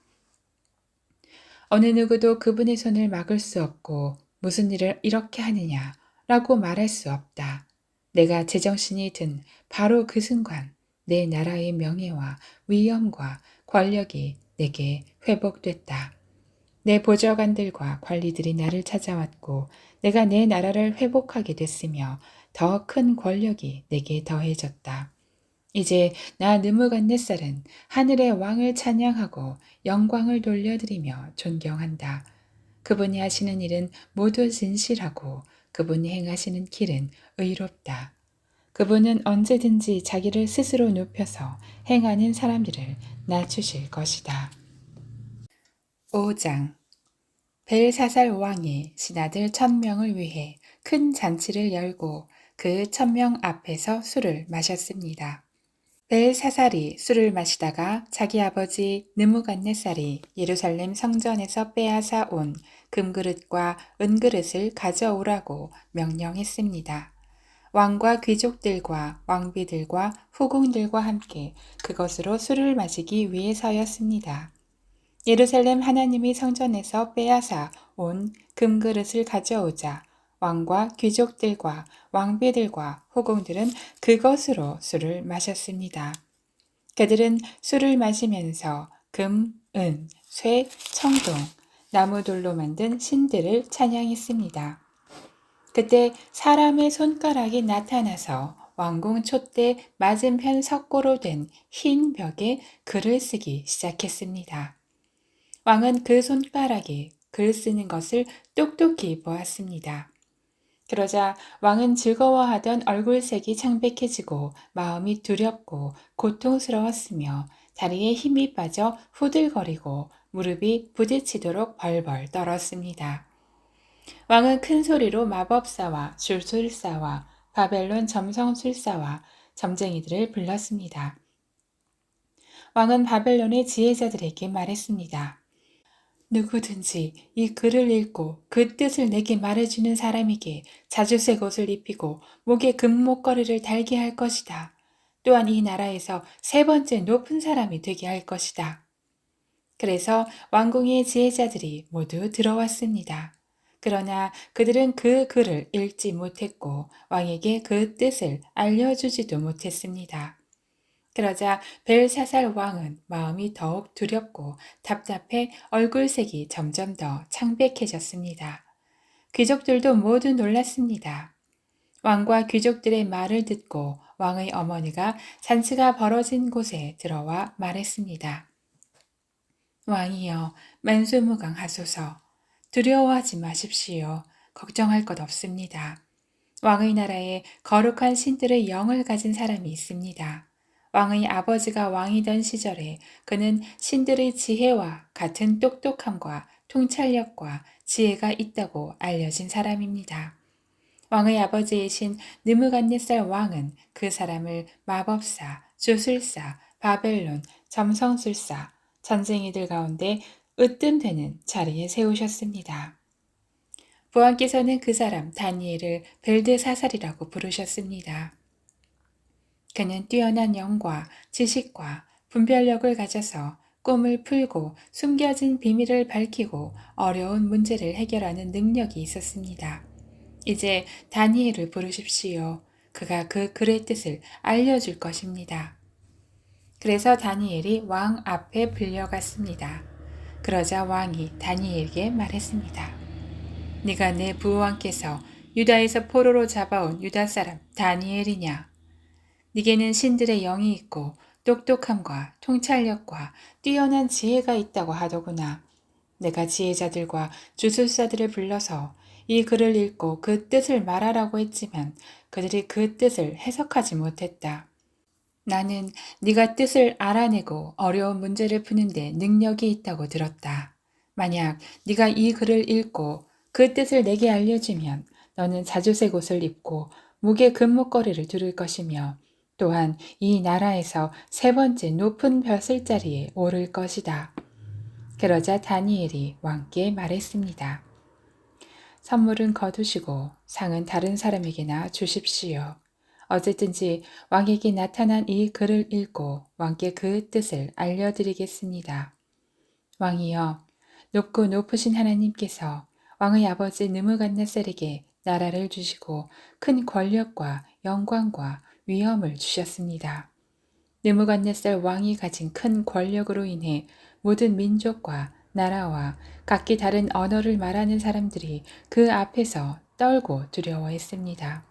어느 누구도 그분의 손을 막을 수 없고 무슨 일을 이렇게 하느냐라고 말할 수 없다. 내가 제정신이 든 바로 그 순간 내 나라의 명예와 위엄과 권력이 내게 회복됐다. 내 보좌관들과 관리들이 나를 찾아왔고 내가 내 나라를 회복하게 됐으며 더 큰 권력이 내게 더해졌다. 이제 나 느무갓네살은 하늘의 왕을 찬양하고 영광을 돌려드리며 존경한다. 그분이 하시는 일은 모두 진실하고 그분이 행하시는 길은 의롭다. 그분은 언제든지 자기를 스스로 높여서 행하는 사람들을 낮추실 것이다. 5장 벨사살 왕이 신하들 1000명을 위해 큰 잔치를 열고 그 1000명 앞에서 술을 마셨습니다. 벨사살이 술을 마시다가 자기 아버지 느무갓네살이 예루살렘 성전에서 빼앗아 온 금그릇과 은그릇을 가져오라고 명령했습니다. 왕과 귀족들과 왕비들과 후궁들과 함께 그것으로 술을 마시기 위해서였습니다. 예루살렘 하나님의 성전에서 빼앗아 온 금그릇을 가져오자 왕과 귀족들과 왕비들과 후궁들은 그것으로 술을 마셨습니다. 그들은 술을 마시면서 금, 은, 쇠, 청동, 나무돌로 만든 신들을 찬양했습니다. 그때 사람의 손가락이 나타나서 왕궁 촛대 맞은편 석고로 된 흰 벽에 글을 쓰기 시작했습니다. 왕은 그 손가락에 글 쓰는 것을 똑똑히 보았습니다. 그러자 왕은 즐거워하던 얼굴색이 창백해지고 마음이 두렵고 고통스러웠으며 다리에 힘이 빠져 후들거리고 무릎이 부딪히도록 벌벌 떨었습니다. 왕은 큰 소리로 마법사와 주술사와 바벨론 점성술사와 점쟁이들을 불렀습니다. 왕은 바벨론의 지혜자들에게 말했습니다. 누구든지 이 글을 읽고 그 뜻을 내게 말해주는 사람에게 자주색 옷을 입히고 목에 금목걸이를 달게 할 것이다. 또한 이 나라에서 세 번째 높은 사람이 되게 할 것이다. 그래서 왕궁의 지혜자들이 모두 들어왔습니다. 그러나 그들은 그 글을 읽지 못했고 왕에게 그 뜻을 알려주지도 못했습니다. 그러자 벨사살 왕은 마음이 더욱 두렵고 답답해 얼굴색이 점점 더 창백해졌습니다. 귀족들도 모두 놀랐습니다. 왕과 귀족들의 말을 듣고 왕의 어머니가 잔치가 벌어진 곳에 들어와 말했습니다. 왕이여, 만수무강하소서. 두려워하지 마십시오. 걱정할 것 없습니다. 왕의 나라에 거룩한 신들의 영을 가진 사람이 있습니다. 왕의 아버지가 왕이던 시절에 그는 신들의 지혜와 같은 똑똑함과 통찰력과 지혜가 있다고 알려진 사람입니다. 왕의 아버지이신 느무갓네살 왕은 그 사람을 마법사, 주술사, 바벨론, 점성술사, 전쟁이들 가운데 으뜸되는 자리에 세우셨습니다. 부왕께서는 그 사람 다니엘을 벨드사살이라고 부르셨습니다. 그는 뛰어난 영과 지식과 분별력을 가져서 꿈을 풀고 숨겨진 비밀을 밝히고 어려운 문제를 해결하는 능력이 있었습니다. 이제 다니엘을 부르십시오. 그가 그 글의 뜻을 알려줄 것입니다. 그래서 다니엘이 왕 앞에 불려갔습니다. 그러자 왕이 다니엘에게 말했습니다. 네가 내 부왕께서 유다에서 포로로 잡아온 유다 사람 다니엘이냐? 네게는 신들의 영이 있고 똑똑함과 통찰력과 뛰어난 지혜가 있다고 하더구나. 내가 지혜자들과 주술사들을 불러서 이 글을 읽고 그 뜻을 말하라고 했지만 그들이 그 뜻을 해석하지 못했다. 나는 네가 뜻을 알아내고 어려운 문제를 푸는데 능력이 있다고 들었다. 만약 네가 이 글을 읽고 그 뜻을 내게 알려주면 너는 자주색 옷을 입고 목에 금목걸이를 두를 것이며 또한 이 나라에서 세 번째 높은 벼슬 자리에 오를 것이다. 그러자 다니엘이 왕께 말했습니다. 선물은 거두시고 상은 다른 사람에게나 주십시오. 어쨌든지 왕에게 나타난 이 글을 읽고 왕께 그 뜻을 알려드리겠습니다. 왕이여, 높고 높으신 하나님께서 왕의 아버지 느무갓네살에게 나라를 주시고 큰 권력과 영광과 위엄을 주셨습니다. 느무갓네살 왕이 가진 큰 권력으로 인해 모든 민족과 나라와 각기 다른 언어를 말하는 사람들이 그 앞에서 떨고 두려워했습니다.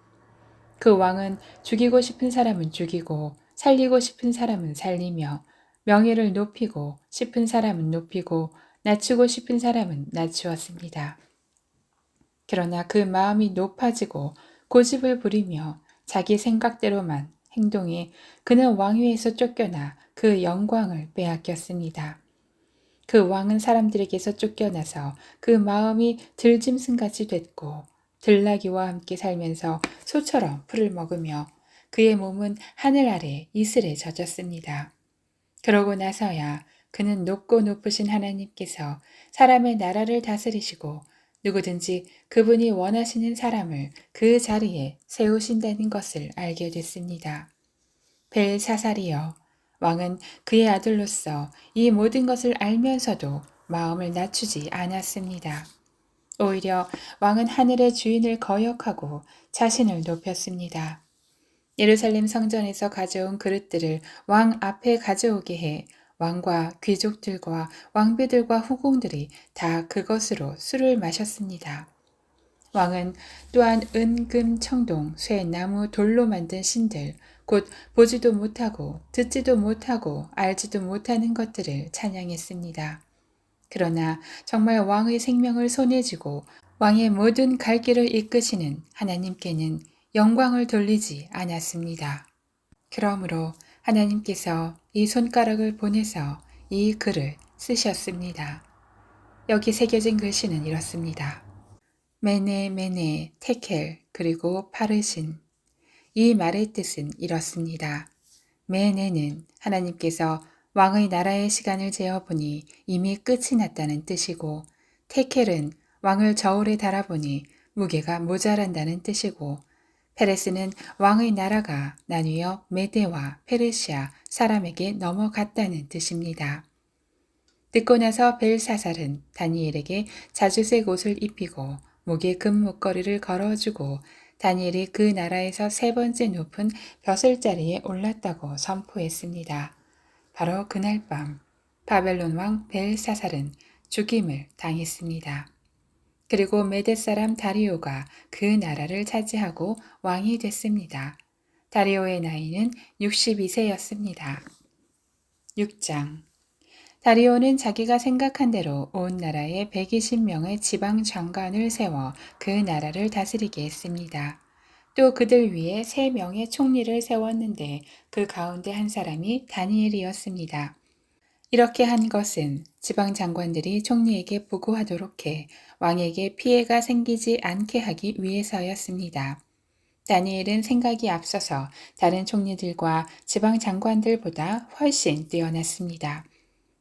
그 왕은 죽이고 싶은 사람은 죽이고 살리고 싶은 사람은 살리며 명예를 높이고 싶은 사람은 높이고 낮추고 싶은 사람은 낮추었습니다. 그러나 그 마음이 높아지고 고집을 부리며 자기 생각대로만 행동해 그는 왕위에서 쫓겨나 그 영광을 빼앗겼습니다. 그 왕은 사람들에게서 쫓겨나서 그 마음이 들짐승같이 됐고 들나귀와 함께 살면서 소처럼 풀을 먹으며 그의 몸은 하늘 아래 이슬에 젖었습니다. 그러고 나서야 그는 높고 높으신 하나님께서 사람의 나라를 다스리시고 누구든지 그분이 원하시는 사람을 그 자리에 세우신다는 것을 알게 됐습니다. 벨사살이여, 왕은 그의 아들로서 이 모든 것을 알면서도 마음을 낮추지 않았습니다. 오히려 왕은 하늘의 주인을 거역하고 자신을 높였습니다. 예루살렘 성전에서 가져온 그릇들을 왕 앞에 가져오게 해 왕과 귀족들과 왕비들과 후궁들이 다 그것으로 술을 마셨습니다. 왕은 또한 은금 청동 쇠 나무 돌로 만든 신들 곧 보지도 못하고 듣지도 못하고 알지도 못하는 것들을 찬양했습니다. 그러나 정말 왕의 생명을 손에 쥐고 왕의 모든 갈 길을 이끄시는 하나님께는 영광을 돌리지 않았습니다. 그러므로 하나님께서 이 손가락을 보내서 이 글을 쓰셨습니다. 여기 새겨진 글씨는 이렇습니다. 메네 메네 테켈 그리고 파르신. 이 말의 뜻은 이렇습니다. 메네는 하나님께서 왕의 나라의 시간을 재어보니 이미 끝이 났다는 뜻이고 테켈은 왕을 저울에 달아보니 무게가 모자란다는 뜻이고 페레스는 왕의 나라가 나뉘어 메데와 페르시아 사람에게 넘어갔다는 뜻입니다. 듣고 나서 벨사살은 다니엘에게 자주색 옷을 입히고 목에 금목걸이를 걸어주고 다니엘이 그 나라에서 세 번째 높은 벼슬자리에 올랐다고 선포했습니다. 바로 그날 밤 바벨론 왕 벨사살은 죽임을 당했습니다. 그리고 메데 사람 다리오가 그 나라를 차지하고 왕이 됐습니다. 다리오의 나이는 62세였습니다. 6장 다리오는 자기가 생각한 대로 온 나라에 120명의 지방 장관을 세워 그 나라를 다스리게 했습니다. 또 그들 위에 3명의 총리를 세웠는데 그 가운데 한 사람이 다니엘이었습니다. 이렇게 한 것은 지방 장관들이 총리에게 보고하도록 해 왕에게 피해가 생기지 않게 하기 위해서였습니다. 다니엘은 생각이 앞서서 다른 총리들과 지방 장관들보다 훨씬 뛰어났습니다.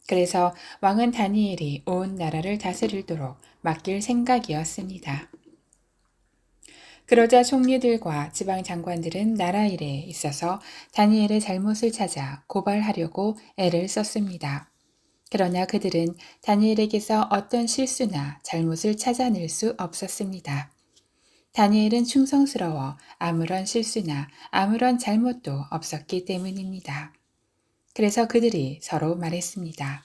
그래서 왕은 다니엘이 온 나라를 다스리도록 맡길 생각이었습니다. 그러자 총리들과 지방 장관들은 나라 일에 있어서 다니엘의 잘못을 찾아 고발하려고 애를 썼습니다. 그러나 그들은 다니엘에게서 어떤 실수나 잘못을 찾아낼 수 없었습니다. 다니엘은 충성스러워 아무런 실수나 아무런 잘못도 없었기 때문입니다. 그래서 그들이 서로 말했습니다.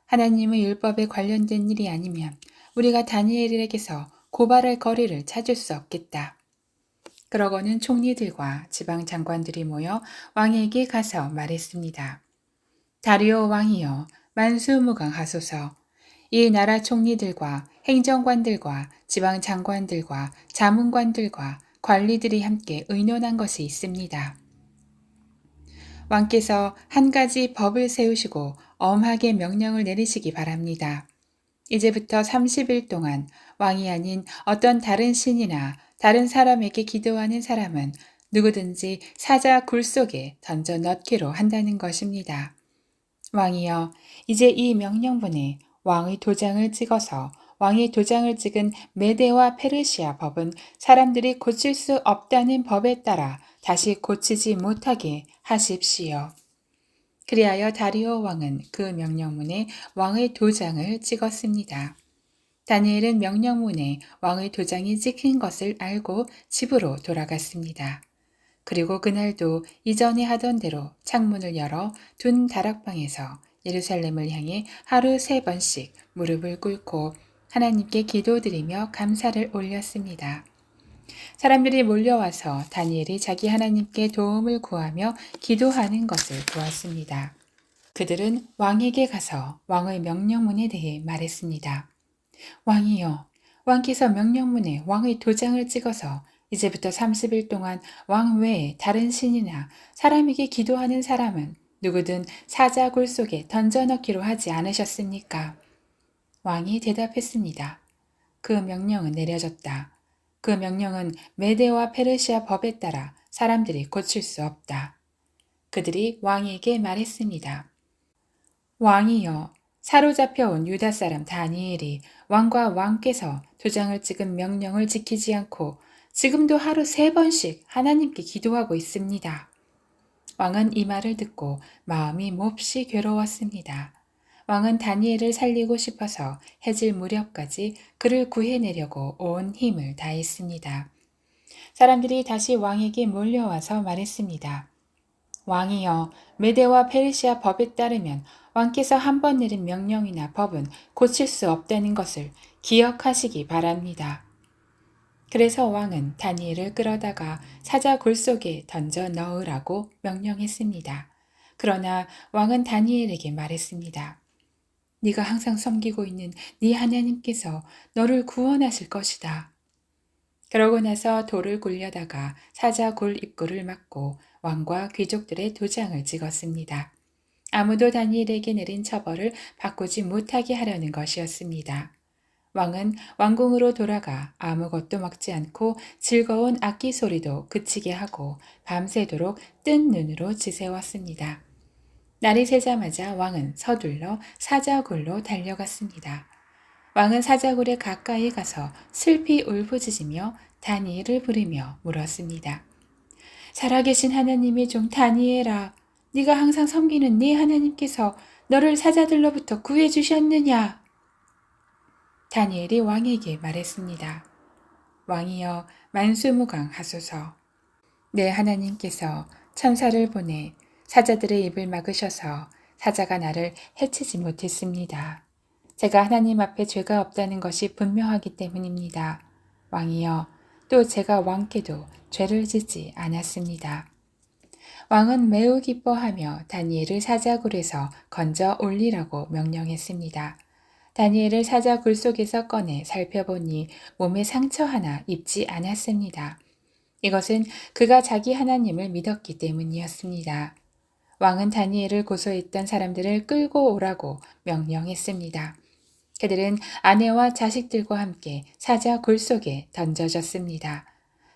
하나님의 율법에 관련된 일이 아니면 우리가 다니엘에게서 고발할 거리를 찾을 수 없겠다. 그러고는 총리들과 지방 장관들이 모여 왕에게 가서 말했습니다. 다리오 왕이여 만수무강하소서. 이 나라 총리들과 행정관들과 지방 장관들과 자문관들과 관리들이 함께 의논한 것이 있습니다. 왕께서 한 가지 법을 세우시고 엄하게 명령을 내리시기 바랍니다. 이제부터 30일 동안 왕이 아닌 어떤 다른 신이나 다른 사람에게 기도하는 사람은 누구든지 사자 굴 속에 던져 넣기로 한다는 것입니다. 왕이여, 이제 이 명령문에 왕의 도장을 찍어서 왕의 도장을 찍은 메데와 페르시아 법은 사람들이 고칠 수 없다는 법에 따라 다시 고치지 못하게 하십시오. 그리하여 다리오 왕은 그 명령문에 왕의 도장을 찍었습니다. 다니엘은 명령문에 왕의 도장이 찍힌 것을 알고 집으로 돌아갔습니다. 그리고 그날도 이전에 하던 대로 창문을 열어 둔 다락방에서 예루살렘을 향해 하루 3번씩 무릎을 꿇고 하나님께 기도드리며 감사를 올렸습니다. 사람들이 몰려와서 다니엘이 자기 하나님께 도움을 구하며 기도하는 것을 보았습니다. 그들은 왕에게 가서 왕의 명령문에 대해 말했습니다. 왕이여, 왕께서 명령문에 왕의 도장을 찍어서 이제부터 30일 동안 왕 외에 다른 신이나 사람에게 기도하는 사람은 누구든 사자굴 속에 던져넣기로 하지 않으셨습니까? 왕이 대답했습니다. 그 명령은 내려졌다. 그 명령은 메데와 페르시아 법에 따라 사람들이 고칠 수 없다. 그들이 왕에게 말했습니다. 왕이여, 사로잡혀온 유다 사람 다니엘이 왕과 왕께서 도장을 찍은 명령을 지키지 않고 지금도 하루 3번씩 하나님께 기도하고 있습니다. 왕은 이 말을 듣고 마음이 몹시 괴로웠습니다. 왕은 다니엘을 살리고 싶어서 해질 무렵까지 그를 구해내려고 온 힘을 다했습니다. 사람들이 다시 왕에게 몰려와서 말했습니다. 왕이여, 메데와 페르시아 법에 따르면 왕께서 한 번 내린 명령이나 법은 고칠 수 없다는 것을 기억하시기 바랍니다. 그래서 왕은 다니엘을 끌어다가 사자 굴 속에 던져 넣으라고 명령했습니다. 그러나 왕은 다니엘에게 말했습니다. 네가 항상 섬기고 있는 네 하나님께서 너를 구원하실 것이다. 그러고 나서 돌을 굴려다가 사자 굴 입구를 막고 왕과 귀족들의 도장을 찍었습니다. 아무도 다니엘에게 내린 처벌을 바꾸지 못하게 하려는 것이었습니다. 왕은 왕궁으로 돌아가 아무것도 먹지 않고 즐거운 악기 소리도 그치게 하고 밤새도록 뜬 눈으로 지새웠습니다. 날이 새자마자 왕은 서둘러 사자굴로 달려갔습니다. 왕은 사자굴에 가까이 가서 슬피 울부짖으며 다니엘을 부르며 물었습니다. 살아계신 하나님의 종 다니엘아, 네가 항상 섬기는 네 하나님께서 너를 사자들로부터 구해주셨느냐? 다니엘이 왕에게 말했습니다. 왕이여, 만수무강하소서. 내 하나님께서 천사를 보내 사자들의 입을 막으셔서 사자가 나를 해치지 못했습니다. 제가 하나님 앞에 죄가 없다는 것이 분명하기 때문입니다. 왕이여, 또 제가 왕께도 죄를 짓지 않았습니다. 왕은 매우 기뻐하며 다니엘을 사자굴에서 건져 올리라고 명령했습니다. 다니엘을 사자굴 속에서 꺼내 살펴보니 몸에 상처 하나 입지 않았습니다. 이것은 그가 자기 하나님을 믿었기 때문이었습니다. 왕은 다니엘을 고소했던 사람들을 끌고 오라고 명령했습니다. 그들은 아내와 자식들과 함께 사자 굴 속에 던져졌습니다.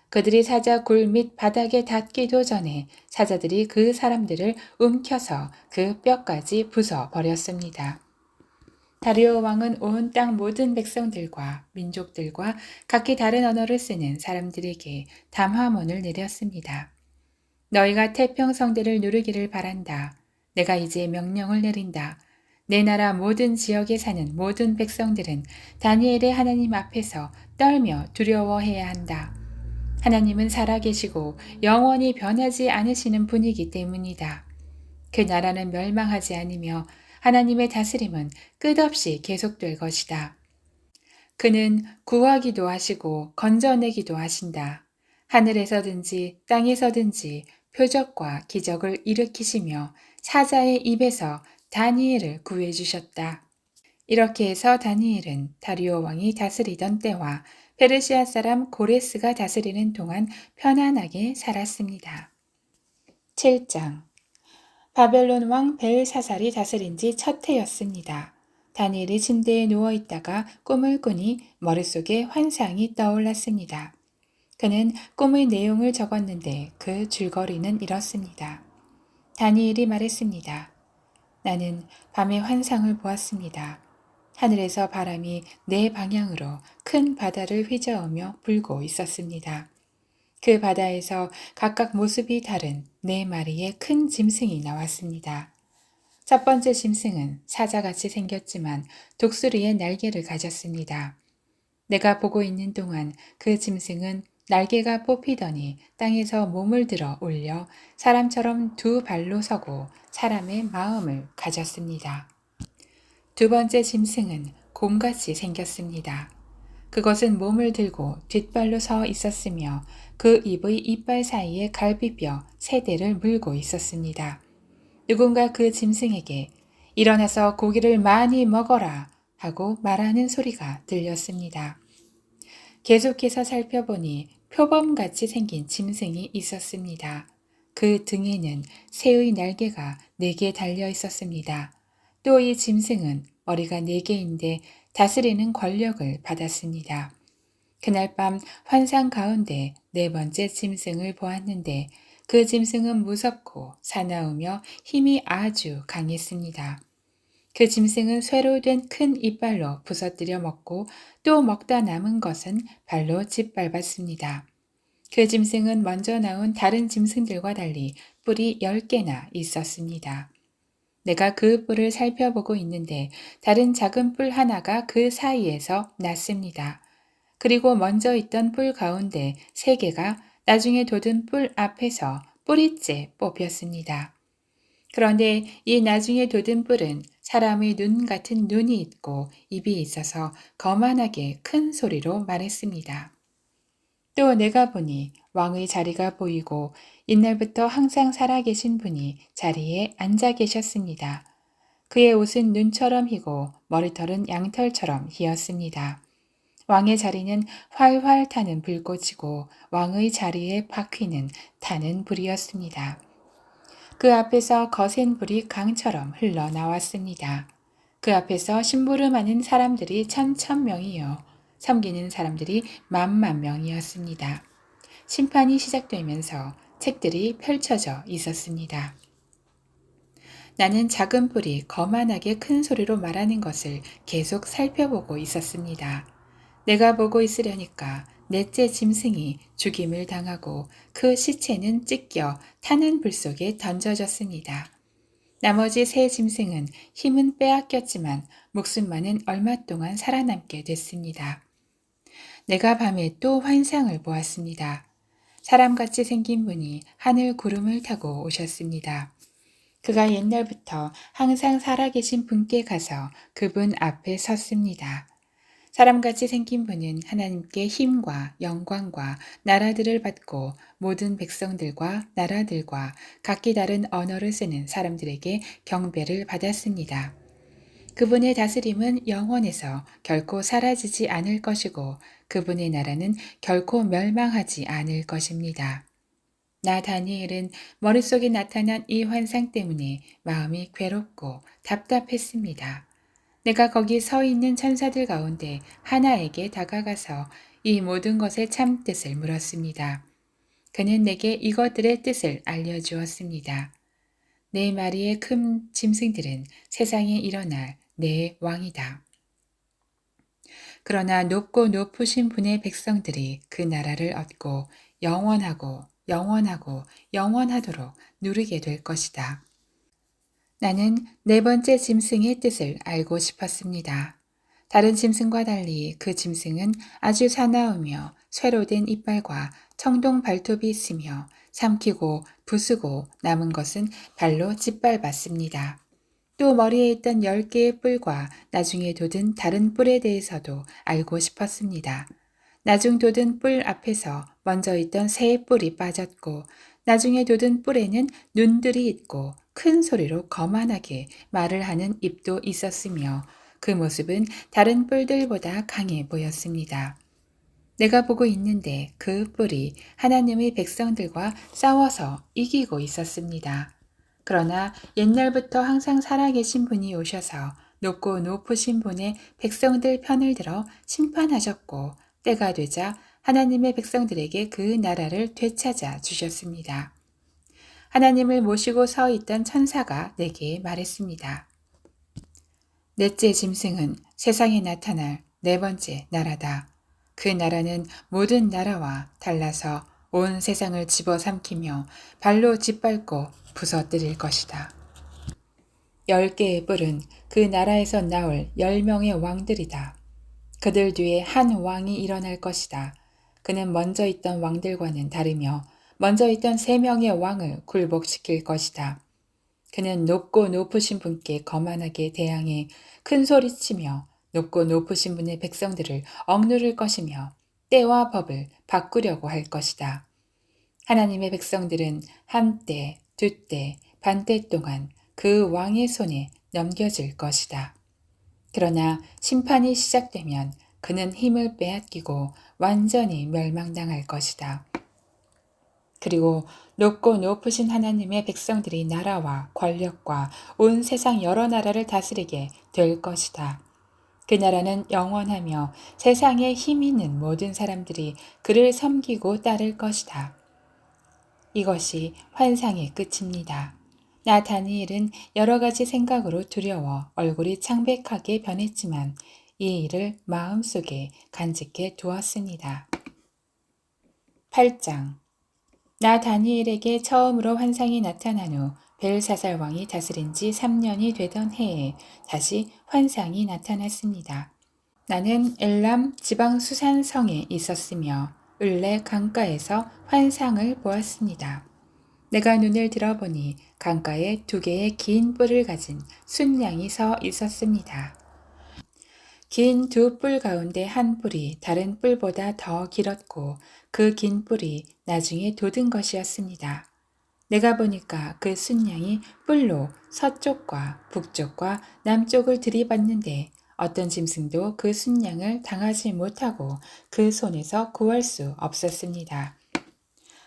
그들이 사자 굴 밑 바닥에 닿기도 전에 사자들이 그 사람들을 움켜서 그 뼈까지 부숴 버렸습니다. 다리오 왕은 온 땅 모든 백성들과 민족들과 각기 다른 언어를 쓰는 사람들에게 담화문을 내렸습니다. 너희가 태평성대를 누르기를 바란다. 내가 이제 명령을 내린다. 내 나라 모든 지역에 사는 모든 백성들은 다니엘의 하나님 앞에서 떨며 두려워해야 한다. 하나님은 살아계시고 영원히 변하지 않으시는 분이기 때문이다. 그 나라는 멸망하지 않으며 하나님의 다스림은 끝없이 계속될 것이다. 그는 구하기도 하시고 건져내기도 하신다. 하늘에서든지 땅에서든지 표적과 기적을 일으키시며 사자의 입에서 다니엘을 구해주셨다. 이렇게 해서 다니엘은 다리오 왕이 다스리던 때와 페르시아 사람 고레스가 다스리는 동안 편안하게 살았습니다. 7장 바벨론 왕 벨사살이 다스린 지 첫 해였습니다. 다니엘이 침대에 누워있다가 꿈을 꾸니 머릿속에 환상이 떠올랐습니다. 그는 꿈의 내용을 적었는데 그 줄거리는 이렇습니다. 다니엘이 말했습니다. 나는 밤에 환상을 보았습니다. 하늘에서 바람이 내 방향으로 큰 바다를 휘저으며 불고 있었습니다. 그 바다에서 각각 모습이 다른 네 마리의 큰 짐승이 나왔습니다. 첫 번째 짐승은 사자같이 생겼지만 독수리의 날개를 가졌습니다. 내가 보고 있는 동안 그 짐승은 날개가 뽑히더니 땅에서 몸을 들어 올려 사람처럼 두 발로 서고 사람의 마음을 가졌습니다. 두 번째 짐승은 곰같이 생겼습니다. 그것은 몸을 들고 뒷발로 서 있었으며 그 입의 이빨 사이에 갈비뼈 세 대를 물고 있었습니다. 누군가 그 짐승에게 일어나서 고기를 많이 먹어라 하고 말하는 소리가 들렸습니다. 계속해서 살펴보니 표범같이 생긴 짐승이 있었습니다. 그 등에는 새의 날개가 4개 달려 있었습니다. 또 이 짐승은 머리가 4개인데 다스리는 권력을 받았습니다. 그날 밤 환상 가운데 4번째 짐승을 보았는데 그 짐승은 무섭고 사나우며 힘이 아주 강했습니다. 그 짐승은 쇠로 된 큰 이빨로 부서뜨려 먹고 또 먹다 남은 것은 발로 짓밟았습니다. 그 짐승은 먼저 나온 다른 짐승들과 달리 뿔이 10개나 있었습니다. 내가 그 뿔을 살펴보고 있는데 다른 작은 뿔 하나가 그 사이에서 났습니다. 그리고 먼저 있던 뿔 가운데 3개가 나중에 돋은 뿔 앞에서 뿌리째 뽑혔습니다. 그런데 이 나중에 돋은 뿔은 사람의 눈 같은 눈이 있고 입이 있어서 거만하게 큰 소리로 말했습니다. 또 내가 보니 왕의 자리가 보이고 옛날부터 항상 살아계신 분이 자리에 앉아 계셨습니다. 그의 옷은 눈처럼 희고 머리털은 양털처럼 희었습니다. 왕의 자리는 활활 타는 불꽃이고 왕의 자리의 바퀴는 타는 불이었습니다. 그 앞에서 거센 불이 강처럼 흘러나왔습니다. 그 앞에서 심부름하는 사람들이 천천명이요. 섬기는 사람들이 만만 명이었습니다. 심판이 시작되면서 책들이 펼쳐져 있었습니다. 나는 작은 뿔이 거만하게 큰 소리로 말하는 것을 계속 살펴보고 있었습니다. 내가 보고 있으려니까 넷째 짐승이 죽임을 당하고 그 시체는 찢겨 타는 불 속에 던져졌습니다. 나머지 세 짐승은 힘은 빼앗겼지만 목숨만은 얼마 동안 살아남게 됐습니다. 내가 밤에 또 환상을 보았습니다. 사람같이 생긴 분이 하늘 구름을 타고 오셨습니다. 그가 옛날부터 항상 살아계신 분께 가서 그분 앞에 섰습니다. 사람같이 생긴 분은 하나님께 힘과 영광과 나라들을 받고 모든 백성들과 나라들과 각기 다른 언어를 쓰는 사람들에게 경배를 받았습니다. 그분의 다스림은 영원해서 결코 사라지지 않을 것이고 그분의 나라는 결코 멸망하지 않을 것입니다. 나 다니엘은 머릿속에 나타난 이 환상 때문에 마음이 괴롭고 답답했습니다. 내가 거기 서 있는 천사들 가운데 하나에게 다가가서 이 모든 것의 참 뜻을 물었습니다. 그는 내게 이것들의 뜻을 알려주었습니다. 4마리의 큰 짐승들은 세상에 일어날 내 왕이다. 그러나 높고 높으신 분의 백성들이 그 나라를 얻고 영원하고 영원하고 영원하도록 누리게 될 것이다. 나는 4번째 짐승의 뜻을 알고 싶었습니다. 다른 짐승과 달리 그 짐승은 아주 사나우며 쇠로 된 이빨과 청동 발톱이 있으며 삼키고 부수고 남은 것은 발로 짓밟았습니다. 또 머리에 있던 10개의 뿔과 나중에 돋은 다른 뿔에 대해서도 알고 싶었습니다. 나중 돋은 뿔 앞에서 먼저 있던 새 뿔이 빠졌고 나중에 돋은 뿔에는 눈들이 있고 큰 소리로 거만하게 말을 하는 입도 있었으며 그 모습은 다른 뿔들보다 강해 보였습니다. 내가 보고 있는데 그 뿔이 하나님의 백성들과 싸워서 이기고 있었습니다. 그러나 옛날부터 항상 살아계신 분이 오셔서 높고 높으신 분의 백성들 편을 들어 심판하셨고 때가 되자 하나님의 백성들에게 그 나라를 되찾아 주셨습니다. 하나님을 모시고 서 있던 천사가 내게 말했습니다. 넷째 짐승은 세상에 나타날 네 번째 나라다. 그 나라는 모든 나라와 달라서 온 세상을 집어삼키며 발로 짓밟고 부서뜨릴 것이다. 10개의 뿔은 그 나라에서 나올 10명의 왕들이다. 그들 뒤에 한 왕이 일어날 것이다. 그는 먼저 있던 왕들과는 다르며 먼저 있던 3명의 왕을 굴복시킬 것이다. 그는 높고 높으신 분께 거만하게 대항해 큰 소리치며 높고 높으신 분의 백성들을 억누를 것이며 때와 법을 바꾸려고 할 것이다. 하나님의 백성들은 한 때, 두 때, 반때 동안 그 왕의 손에 넘겨질 것이다. 그러나 심판이 시작되면 그는 힘을 빼앗기고 완전히 멸망당할 것이다. 그리고 높고 높으신 하나님의 백성들이 나라와 권력과 온 세상 여러 나라를 다스리게 될 것이다. 그 나라는 영원하며 세상에 힘 있는 모든 사람들이 그를 섬기고 따를 것이다. 이것이 환상의 끝입니다. 나 다니엘은 여러 가지 생각으로 두려워 얼굴이 창백하게 변했지만 이 일을 마음속에 간직해 두었습니다. 8장 나 다니엘에게 처음으로 환상이 나타난 후 벨사살 왕이 다스린 지 3년이 되던 해에 다시 환상이 나타났습니다. 나는 엘람 지방 수산성에 있었으며 을레 강가에서 환상을 보았습니다. 내가 눈을 들어보니 강가에 2개의 긴 뿔을 가진 순양이 서 있었습니다. 긴 2뿔 가운데 한 뿔이 다른 뿔보다 더 길었고 그 긴 뿔이 나중에 돋은 것이었습니다. 내가 보니까 그 순양이 뿔로 서쪽과 북쪽과 남쪽을 들이받는데 어떤 짐승도 그 순양을 당하지 못하고 그 손에서 구할 수 없었습니다.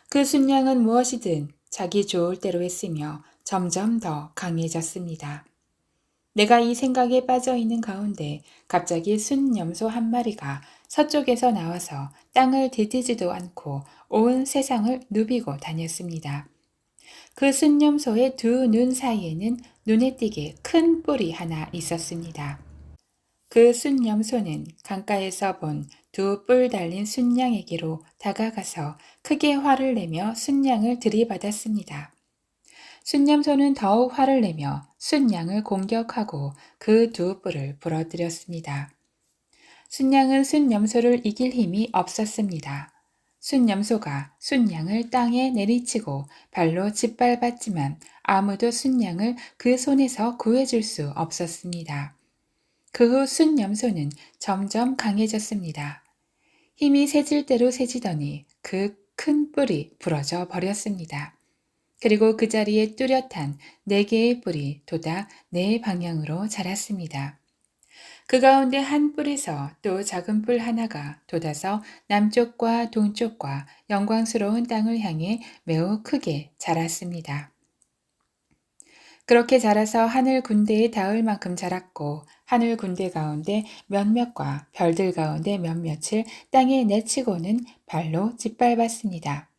그 순양은 무엇이든 자기 좋을 대로 했으며 점점 더 강해졌습니다. 내가 이 생각에 빠져 있는 가운데 갑자기 순염소 한 마리가 서쪽에서 나와서 땅을 디디지도 않고 온 세상을 누비고 다녔습니다. 그 순염소의 2 눈 사이에는 눈에 띄게 큰 뿔이 하나 있었습니다. 그 순염소는 강가에서 본 2 뿔 달린 순양에게로 다가가서 크게 화를 내며 순양을 들이받았습니다. 순염소는 더욱 화를 내며 순양을 공격하고 그 2 뿔을 부러뜨렸습니다. 순양은 순염소를 이길 힘이 없었습니다. 순염소가 순양을 땅에 내리치고 발로 짓밟았지만 아무도 순양을 그 손에서 구해줄 수 없었습니다. 그 후 순염소는 점점 강해졌습니다. 힘이 세질 대로 세지더니 그 큰 뿔이 부러져 버렸습니다. 그리고 그 자리에 뚜렷한 4개의 뿔이 돋아 4방향으로 자랐습니다. 그 가운데 한 뿔에서 또 작은 뿔 하나가 돋아서 남쪽과 동쪽과 영광스러운 땅을 향해 매우 크게 자랐습니다. 그렇게 자라서 하늘 군대에 닿을 만큼 자랐고 하늘 군대 가운데 몇몇과 별들 가운데 몇몇을 땅에 내치고는 발로 짓밟았습니다.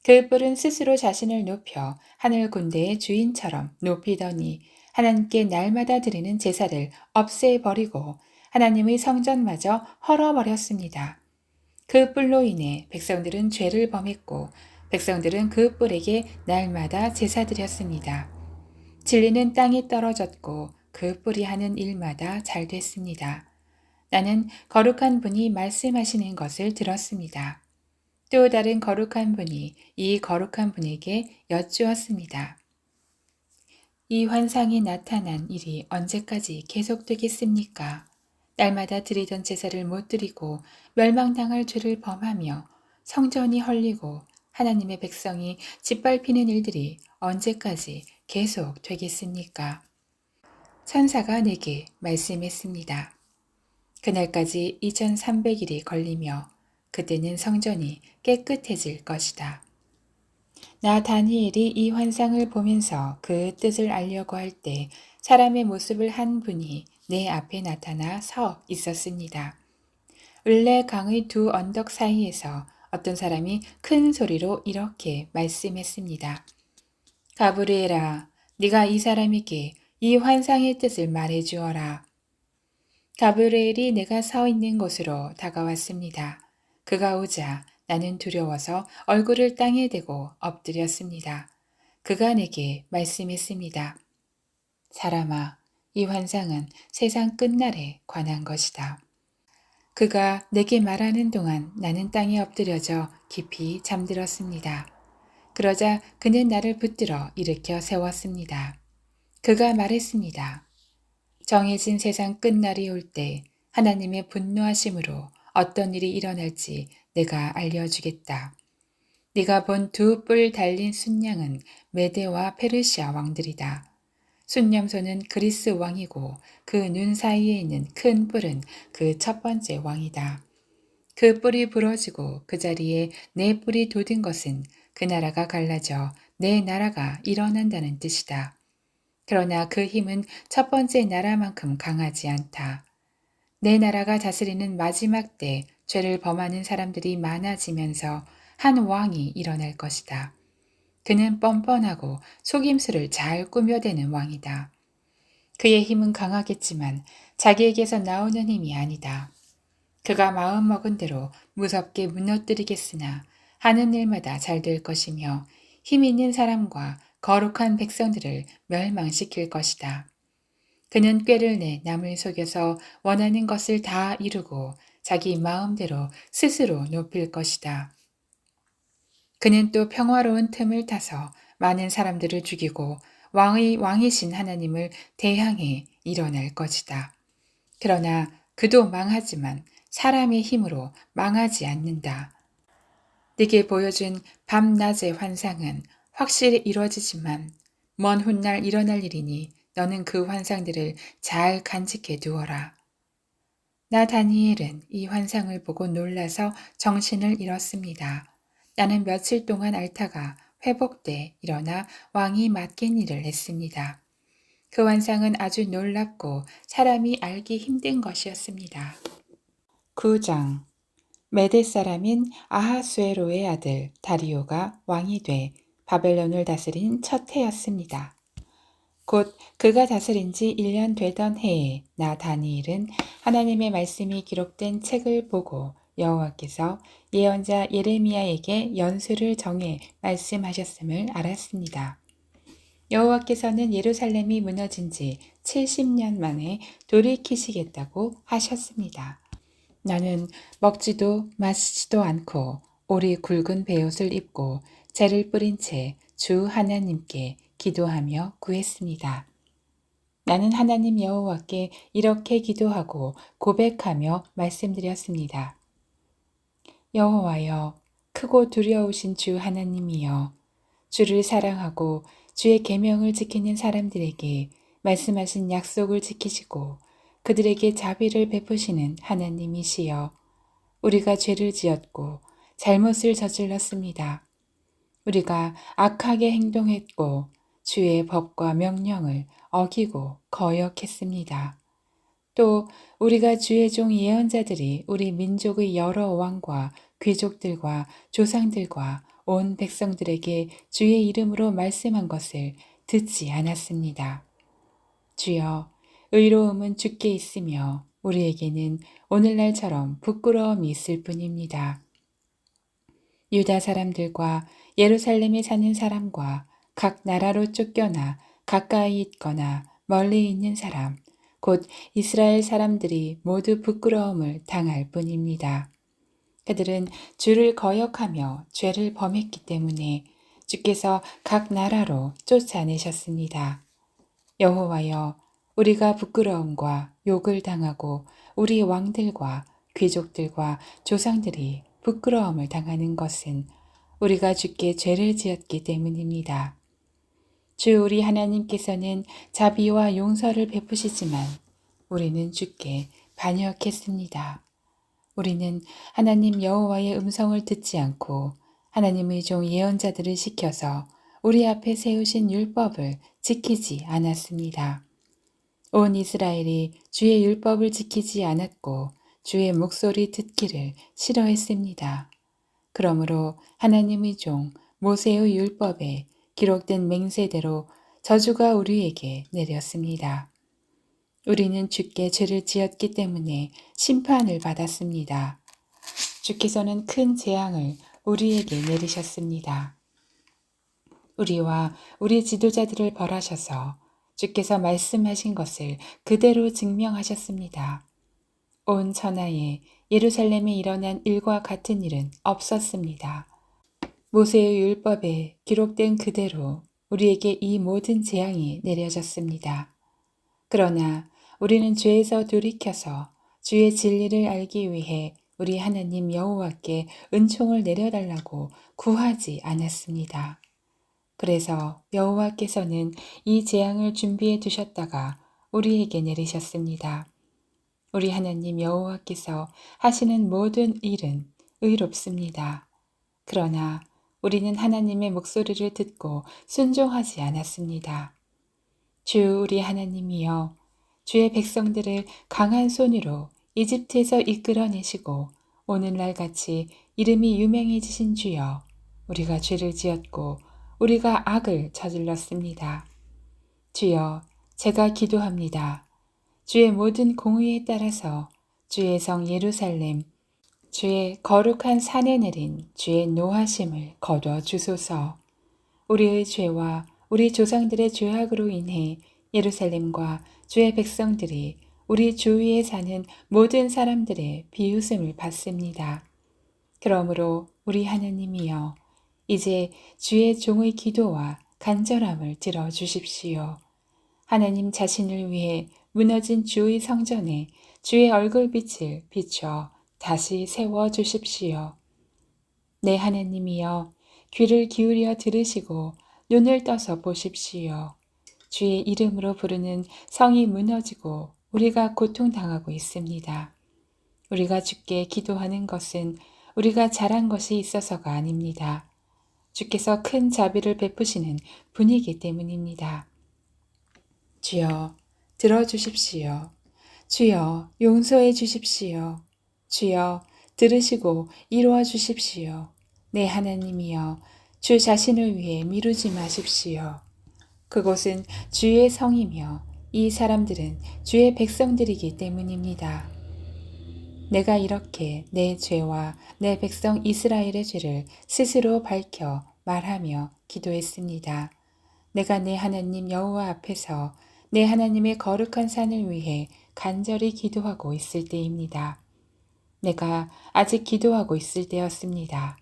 그 뿔은 스스로 자신을 높여 하늘 군대의 주인처럼 높이더니 하나님께 날마다 드리는 제사를 없애버리고 하나님의 성전마저 헐어버렸습니다. 그 뿔로 인해 백성들은 죄를 범했고 백성들은 그 뿔에게 날마다 제사 드렸습니다. 진리는 땅에 떨어졌고 그 뿔이 하는 일마다 잘 됐습니다. 나는 거룩한 분이 말씀하시는 것을 들었습니다. 또 다른 거룩한 분이 이 거룩한 분에게 여쭈었습니다. 이 환상이 나타난 일이 언제까지 계속되겠습니까? 날마다 드리던 제사를 못 드리고 멸망당할 죄를 범하며 성전이 헐리고 하나님의 백성이 짓밟히는 일들이 언제까지 계속되겠습니까? 천사가 내게 말씀했습니다. 그날까지 2300일이 걸리며 그때는 성전이 깨끗해질 것이다. 나 다니엘이 이 환상을 보면서 그 뜻을 알려고 할 때 사람의 모습을 한 분이 내 앞에 나타나 서 있었습니다. 을레 강의 두 언덕 사이에서 어떤 사람이 큰 소리로 이렇게 말씀했습니다. 가브리엘아, 네가 이 사람에게 이 환상의 뜻을 말해 주어라. 가브리엘이 내가 서 있는 곳으로 다가왔습니다. 그가 오자 나는 두려워서 얼굴을 땅에 대고 엎드렸습니다. 그가 내게 말씀했습니다. 사람아, 이 환상은 세상 끝날에 관한 것이다. 그가 내게 말하는 동안 나는 땅에 엎드려져 깊이 잠들었습니다. 그러자 그는 나를 붙들어 일으켜 세웠습니다. 그가 말했습니다. 정해진 세상 끝날이 올 때 하나님의 분노하심으로 어떤 일이 일어날지 내가 알려주겠다. 네가 본 두 뿔 달린 순양은 메데와 페르시아 왕들이다. 순념소는 그리스 왕이고 그 눈 사이에 있는 큰 뿔은 그 첫 번째 왕이다. 그 뿔이 부러지고 그 자리에 내 뿔이 돋은 것은 그 나라가 갈라져 내 나라가 일어난다는 뜻이다. 그러나 그 힘은 첫 번째 나라만큼 강하지 않다. 내 나라가 다스리는 마지막 때 죄를 범하는 사람들이 많아지면서 한 왕이 일어날 것이다. 그는 뻔뻔하고 속임수를 잘 꾸며대는 왕이다. 그의 힘은 강하겠지만 자기에게서 나오는 힘이 아니다. 그가 마음먹은 대로 무섭게 무너뜨리겠으나 하는 일마다 잘 될 것이며 힘 있는 사람과 거룩한 백성들을 멸망시킬 것이다. 그는 꾀를 내 남을 속여서 원하는 것을 다 이루고 자기 마음대로 스스로 높일 것이다. 그는 또 평화로운 틈을 타서 많은 사람들을 죽이고 왕이신 하나님을 대항해 일어날 것이다. 그러나 그도 망하지만 사람의 힘으로 망하지 않는다. 네게 보여준 밤낮의 환상은 확실히 이루어지지만 먼 훗날 일어날 일이니 너는 그 환상들을 잘 간직해 두어라. 나 다니엘은 이 환상을 보고 놀라서 정신을 잃었습니다. 나는 며칠 동안 앓다가 회복돼 일어나 왕이 맡긴 일을 했습니다. 그 환상은 아주 놀랍고 사람이 알기 힘든 것이었습니다. 9장 메대 사람인 아하수에로의 아들 다리오가 왕이 돼 바벨론을 다스린 첫 해였습니다. 곧 그가 다스린 지 1년 되던 해에 나 다니엘은 하나님의 말씀이 기록된 책을 보고 여호와께서 예언자 예레미야에게 연수를 정해 말씀하셨음을 알았습니다. 여호와께서는 예루살렘이 무너진 지 70년 만에 돌이키시겠다고 하셨습니다. 나는 먹지도 마시지도 않고 오리 굵은 베옷을 입고 재를 뿌린 채 주 하나님께 기도하며 구했습니다. 나는 하나님 여호와께 이렇게 기도하고 고백하며 말씀드렸습니다. 여호와여, 크고 두려우신 주 하나님이여, 주를 사랑하고 주의 계명을 지키는 사람들에게 말씀하신 약속을 지키시고 그들에게 자비를 베푸시는 하나님이시여, 우리가 죄를 지었고 잘못을 저질렀습니다. 우리가 악하게 행동했고 주의 법과 명령을 어기고 거역했습니다. 또 우리가 주의 종 예언자들이 우리 민족의 여러 왕과 귀족들과 조상들과 온 백성들에게 주의 이름으로 말씀한 것을 듣지 않았습니다. 주여, 의로움은 주께 있으며 우리에게는 오늘날처럼 부끄러움이 있을 뿐입니다. 유다 사람들과 예루살렘에 사는 사람과 각 나라로 쫓겨나 가까이 있거나 멀리 있는 사람, 곧 이스라엘 사람들이 모두 부끄러움을 당할 뿐입니다. 그들은 주를 거역하며 죄를 범했기 때문에 주께서 각 나라로 쫓아내셨습니다. 여호와여, 우리가 부끄러움과 욕을 당하고 우리 왕들과 귀족들과 조상들이 부끄러움을 당하는 것은 우리가 주께 죄를 지었기 때문입니다. 주 우리 하나님께서는 자비와 용서를 베푸시지만 우리는 주께 반역했습니다. 우리는 하나님 여호와의 음성을 듣지 않고 하나님의 종 예언자들을 시켜서 우리 앞에 세우신 율법을 지키지 않았습니다. 온 이스라엘이 주의 율법을 지키지 않았고 주의 목소리 듣기를 싫어했습니다. 그러므로 하나님의 종 모세의 율법에 기록된 맹세대로 저주가 우리에게 내렸습니다. 우리는 주께 죄를 지었기 때문에 심판을 받았습니다. 주께서는 큰 재앙을 우리에게 내리셨습니다. 우리와 우리 지도자들을 벌하셔서 주께서 말씀하신 것을 그대로 증명하셨습니다. 온 천하에 예루살렘에 일어난 일과 같은 일은 없었습니다. 모세의 율법에 기록된 그대로 우리에게 이 모든 재앙이 내려졌습니다. 그러나 우리는 죄에서 돌이켜서 주의 진리를 알기 위해 우리 하나님 여호와께 은총을 내려달라고 구하지 않았습니다. 그래서 여호와께서는 이 재앙을 준비해 두셨다가 우리에게 내리셨습니다. 우리 하나님 여호와께서 하시는 모든 일은 의롭습니다. 그러나 우리는 하나님의 목소리를 듣고 순종하지 않았습니다. 주 우리 하나님이여, 주의 백성들을 강한 손으로 이집트에서 이끌어내시고 오늘날 같이 이름이 유명해지신 주여, 우리가 죄를 지었고 우리가 악을 저질렀습니다. 주여, 제가 기도합니다. 주의 모든 공의에 따라서 주의 성 예루살렘, 주의 거룩한 산에 내린 주의 노하심을 거둬 주소서. 우리의 죄와 우리 조상들의 죄악으로 인해 예루살렘과 주의 백성들이 우리 주위에 사는 모든 사람들의 비웃음을 받습니다. 그러므로 우리 하나님이여, 이제 주의 종의 기도와 간절함을 들어주십시오. 하나님 자신을 위해 무너진 주의 성전에 주의 얼굴빛을 비춰 다시 세워주십시오. 내 하나님이여, 귀를 기울여 들으시고 눈을 떠서 보십시오. 주의 이름으로 부르는 성이 무너지고 우리가 고통당하고 있습니다. 우리가 주께 기도하는 것은 우리가 잘한 것이 있어서가 아닙니다. 주께서 큰 자비를 베푸시는 분이기 때문입니다. 주여, 들어주십시오. 주여, 용서해 주십시오. 주여, 들으시고 이루어 주십시오. 내 하나님이여, 주 자신을 위해 미루지 마십시오. 그곳은 주의 성이며 이 사람들은 주의 백성들이기 때문입니다. 내가 이렇게 내 죄와 내 백성 이스라엘의 죄를 스스로 밝혀 말하며 기도했습니다. 내가 내 하나님 여호와 앞에서 내 하나님의 거룩한 산을 위해 간절히 기도하고 있을 때입니다. 내가 아직 기도하고 있을 때였습니다.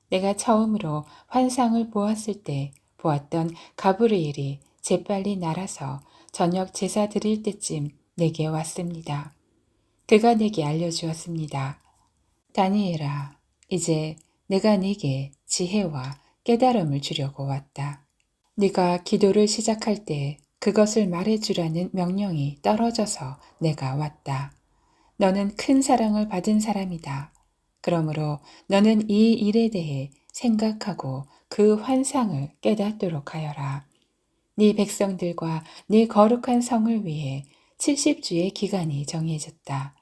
내가 처음으로 환상을 보았을 때 보았던 가브리엘이 재빨리 날아서 저녁 제사 드릴 때쯤 내게 왔습니다. 그가 내게 알려주었습니다. 다니엘아, 이제 내가 네게 지혜와 깨달음을 주려고 왔다. 네가 기도를 시작할 때 그것을 말해주라는 명령이 떨어져서 내가 왔다. 너는 큰 사랑을 받은 사람이다. 그러므로 너는 이 일에 대해 생각하고 그 환상을 깨닫도록 하여라. 네 백성들과 네 거룩한 성을 위해 70주의 기간이 정해졌다.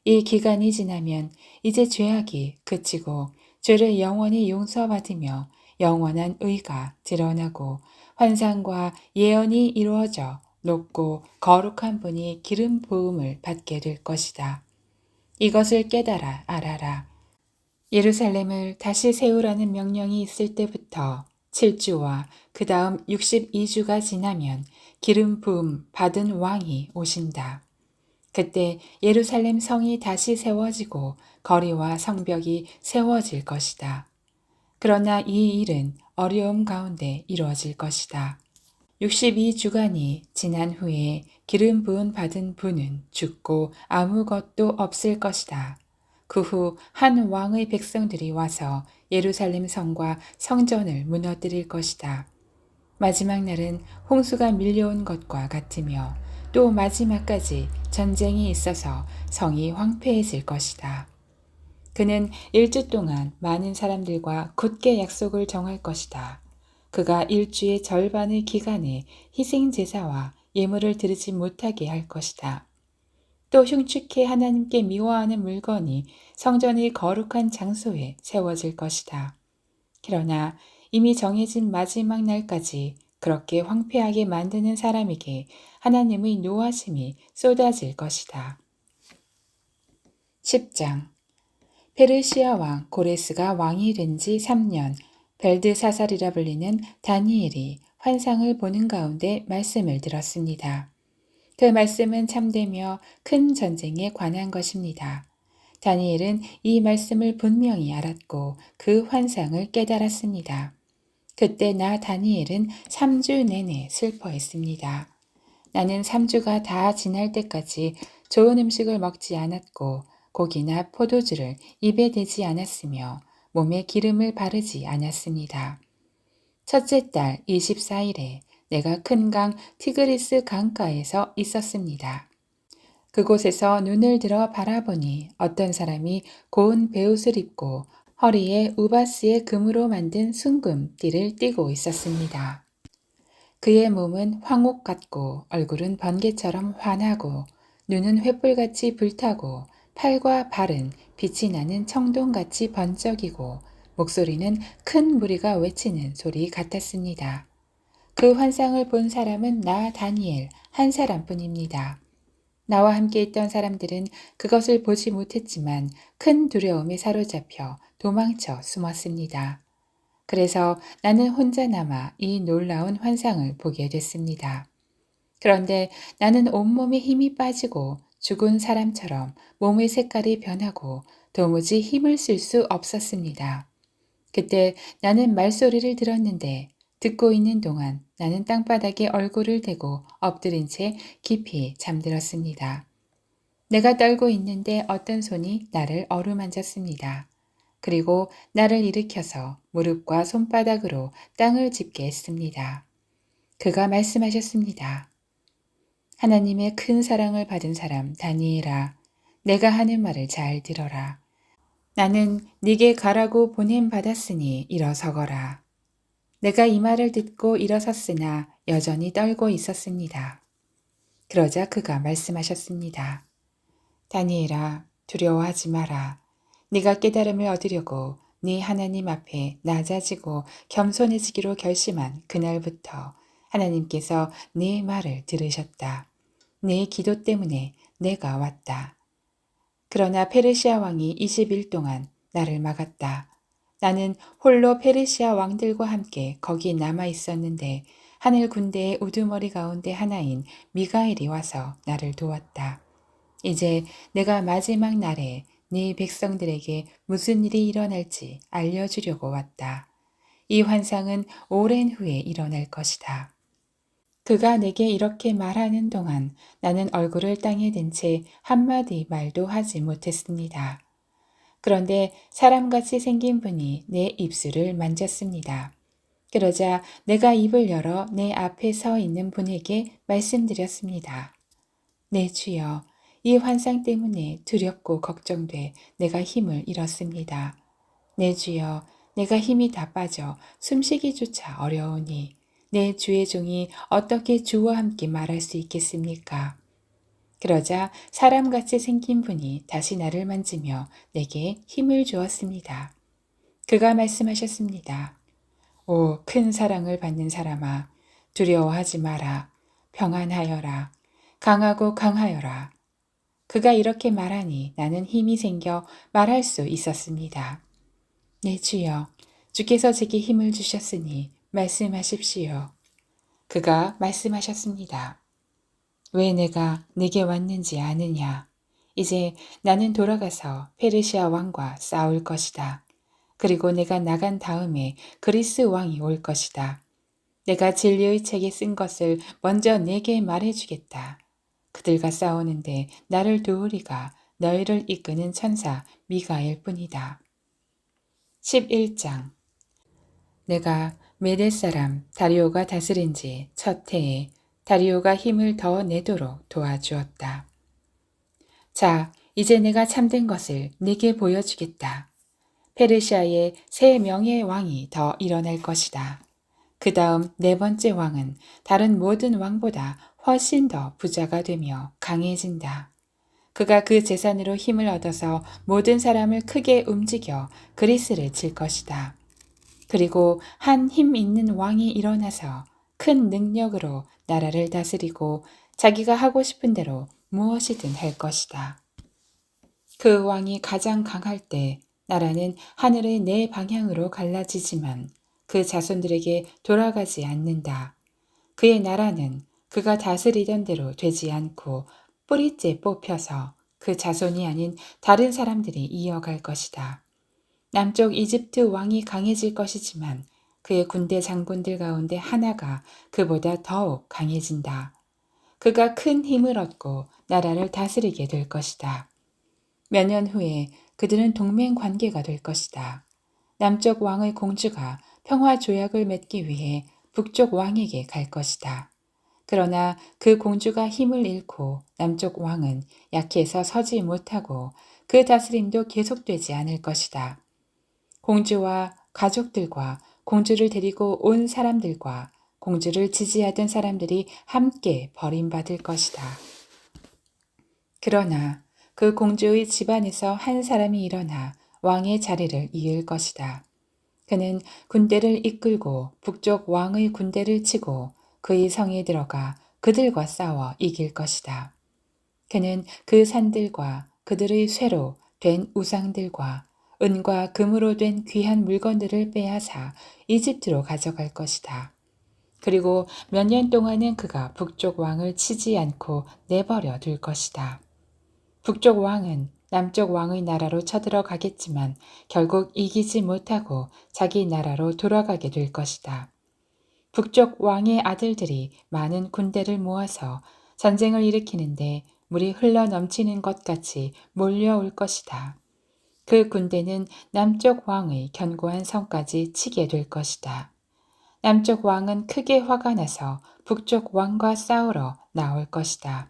이 기간이 지나면 이제 죄악이 그치고 죄를 영원히 용서받으며 영원한 의가 드러나고 환상과 예언이 이루어져 높고 거룩한 분이 기름 부음을 받게 될 것이다. 이것을 깨달아 알아라. 예루살렘을 다시 세우라는 명령이 있을 때부터 7주와 그 다음 62주가 지나면 기름 부음 받은 왕이 오신다. 그때 예루살렘 성이 다시 세워지고 거리와 성벽이 세워질 것이다. 그러나 이 일은 어려움 가운데 이루어질 것이다. 62주간이 지난 후에 기름 부은 받은 분은 죽고 아무것도 없을 것이다. 그 후 한 왕의 백성들이 와서 예루살렘 성과 성전을 무너뜨릴 것이다. 마지막 날은 홍수가 밀려온 것과 같으며 또 마지막까지 전쟁이 있어서 성이 황폐해질 것이다. 그는 1주 동안 많은 사람들과 굳게 약속을 정할 것이다. 그가 1주의 절반의 기간에 희생제사와 예물을 드리지 못하게 할 것이다. 또 흉측해 하나님께 미워하는 물건이 성전의 거룩한 장소에 세워질 것이다. 그러나 이미 정해진 마지막 날까지 그렇게 황폐하게 만드는 사람에게 하나님의 노하심이 쏟아질 것이다. 10장 페르시아 왕 고레스가 왕이 된 지 3년, 벨드사살이라 불리는 다니엘이 환상을 보는 가운데 말씀을 들었습니다. 그 말씀은 참되며 큰 전쟁에 관한 것입니다. 다니엘은 이 말씀을 분명히 알았고 그 환상을 깨달았습니다. 그때 나 다니엘은 3주 내내 슬퍼했습니다. 나는 3주가 다 지날 때까지 좋은 음식을 먹지 않았고 고기나 포도주를 입에 대지 않았으며 몸에 기름을 바르지 않았습니다. 첫째 달 24일에 내가 큰 강 티그리스 강가에서 있었습니다. 그곳에서 눈을 들어 바라보니 어떤 사람이 고운 베옷을 입고 허리에 우바스의 금으로 만든 순금띠를 띠고 있었습니다. 그의 몸은 황옥 같고 얼굴은 번개처럼 환하고 눈은 횃불같이 불타고 팔과 발은 빛이 나는 청동같이 번쩍이고 목소리는 큰 무리가 외치는 소리 같았습니다. 그 환상을 본 사람은 나 다니엘 한 사람뿐입니다. 나와 함께 있던 사람들은 그것을 보지 못했지만 큰 두려움에 사로잡혀 도망쳐 숨었습니다. 그래서 나는 혼자 남아 이 놀라운 환상을 보게 됐습니다. 그런데 나는 온몸에 힘이 빠지고 죽은 사람처럼 몸의 색깔이 변하고 도무지 힘을 쓸 수 없었습니다. 그때 나는 말소리를 들었는데 듣고 있는 동안 나는 땅바닥에 얼굴을 대고 엎드린 채 깊이 잠들었습니다. 내가 떨고 있는데 어떤 손이 나를 어루만졌습니다. 그리고 나를 일으켜서 무릎과 손바닥으로 땅을 짚게 했습니다. 그가 말씀하셨습니다. 하나님의 큰 사랑을 받은 사람 다니엘아, 내가 하는 말을 잘 들어라. 나는 네게 가라고 보냄 받았으니 일어서거라. 내가 이 말을 듣고 일어섰으나 여전히 떨고 있었습니다. 그러자 그가 말씀하셨습니다. 다니엘아, 두려워하지 마라. 네가 깨달음을 얻으려고 네 하나님 앞에 낮아지고 겸손해지기로 결심한 그날부터 하나님께서 네 말을 들으셨다. 네 기도 때문에 내가 왔다. 그러나 페르시아 왕이 20일 동안 나를 막았다. 나는 홀로 페르시아 왕들과 함께 거기 남아 있었는데 하늘 군대의 우두머리 가운데 하나인 미가엘이 와서 나를 도왔다. 이제 내가 마지막 날에 네 백성들에게 무슨 일이 일어날지 알려주려고 왔다. 이 환상은 오랜 후에 일어날 것이다. 그가 내게 이렇게 말하는 동안 나는 얼굴을 땅에 댄 채 한마디 말도 하지 못했습니다. 그런데 사람같이 생긴 분이 내 입술을 만졌습니다. 그러자 내가 입을 열어 내 앞에 서 있는 분에게 말씀드렸습니다. 네, 주여. 이 환상 때문에 두렵고 걱정돼 내가 힘을 잃었습니다. 네, 주여. 내가 힘이 다 빠져 숨쉬기조차 어려우니 내 주의 종이 어떻게 주와 함께 말할 수 있겠습니까? 그러자 사람같이 생긴 분이 다시 나를 만지며 내게 힘을 주었습니다. 그가 말씀하셨습니다. 오, 큰 사랑을 받는 사람아, 두려워하지 마라. 평안하여라. 강하고 강하여라. 그가 이렇게 말하니 나는 힘이 생겨 말할 수 있었습니다. 네, 주여. 주께서 제게 힘을 주셨으니 말씀하십시오. 그가 말씀하셨습니다. 왜 내가 네게 왔는지 아느냐? 이제 나는 돌아가서 페르시아 왕과 싸울 것이다. 그리고 내가 나간 다음에 그리스 왕이 올 것이다. 내가 진리의 책에 쓴 것을 먼저 네게 말해주겠다. 그들과 싸우는데 나를 도우리가 너희를 이끄는 천사 미가엘 뿐이다. 11장 내가 메대 사람 다리오가 다스린 지 첫 해에 다리오가 힘을 더 내도록 도와주었다. 자, 이제 내가 참된 것을 네게 보여주겠다. 페르시아에 3명의 왕이 더 일어날 것이다. 그 다음 4번째 왕은 다른 모든 왕보다 훨씬 더 부자가 되며 강해진다. 그가 그 재산으로 힘을 얻어서 모든 사람을 크게 움직여 그리스를 칠 것이다. 그리고 한 힘 있는 왕이 일어나서 큰 능력으로 나라를 다스리고 자기가 하고 싶은 대로 무엇이든 할 것이다. 그 왕이 가장 강할 때 나라는 하늘의 네 방향으로 갈라지지만 그 자손들에게 돌아가지 않는다. 그의 나라는 그가 다스리던 대로 되지 않고 뿌리째 뽑혀서 그 자손이 아닌 다른 사람들이 이어갈 것이다. 남쪽 이집트 왕이 강해질 것이지만 그의 군대 장군들 가운데 하나가 그보다 더욱 강해진다. 그가 큰 힘을 얻고 나라를 다스리게 될 것이다. 몇 년 후에 그들은 동맹 관계가 될 것이다. 남쪽 왕의 공주가 평화 조약을 맺기 위해 북쪽 왕에게 갈 것이다. 그러나 그 공주가 힘을 잃고 남쪽 왕은 약해서 서지 못하고 그 다스림도 계속되지 않을 것이다. 공주와 가족들과 공주를 데리고 온 사람들과 공주를 지지하던 사람들이 함께 버림받을 것이다. 그러나 그 공주의 집안에서 한 사람이 일어나 왕의 자리를 이을 것이다. 그는 군대를 이끌고 북쪽 왕의 군대를 치고 그의 성에 들어가 그들과 싸워 이길 것이다. 그는 그 산들과 그들의 쇠로 된 우상들과 은과 금으로 된 귀한 물건들을 빼앗아 이집트로 가져갈 것이다. 그리고 몇 년 동안은 그가 북쪽 왕을 치지 않고 내버려 둘 것이다. 북쪽 왕은 남쪽 왕의 나라로 쳐들어가겠지만 결국 이기지 못하고 자기 나라로 돌아가게 될 것이다. 북쪽 왕의 아들들이 많은 군대를 모아서 전쟁을 일으키는데 물이 흘러 넘치는 것 같이 몰려올 것이다. 그 군대는 남쪽 왕의 견고한 성까지 치게 될 것이다. 남쪽 왕은 크게 화가 나서 북쪽 왕과 싸우러 나올 것이다.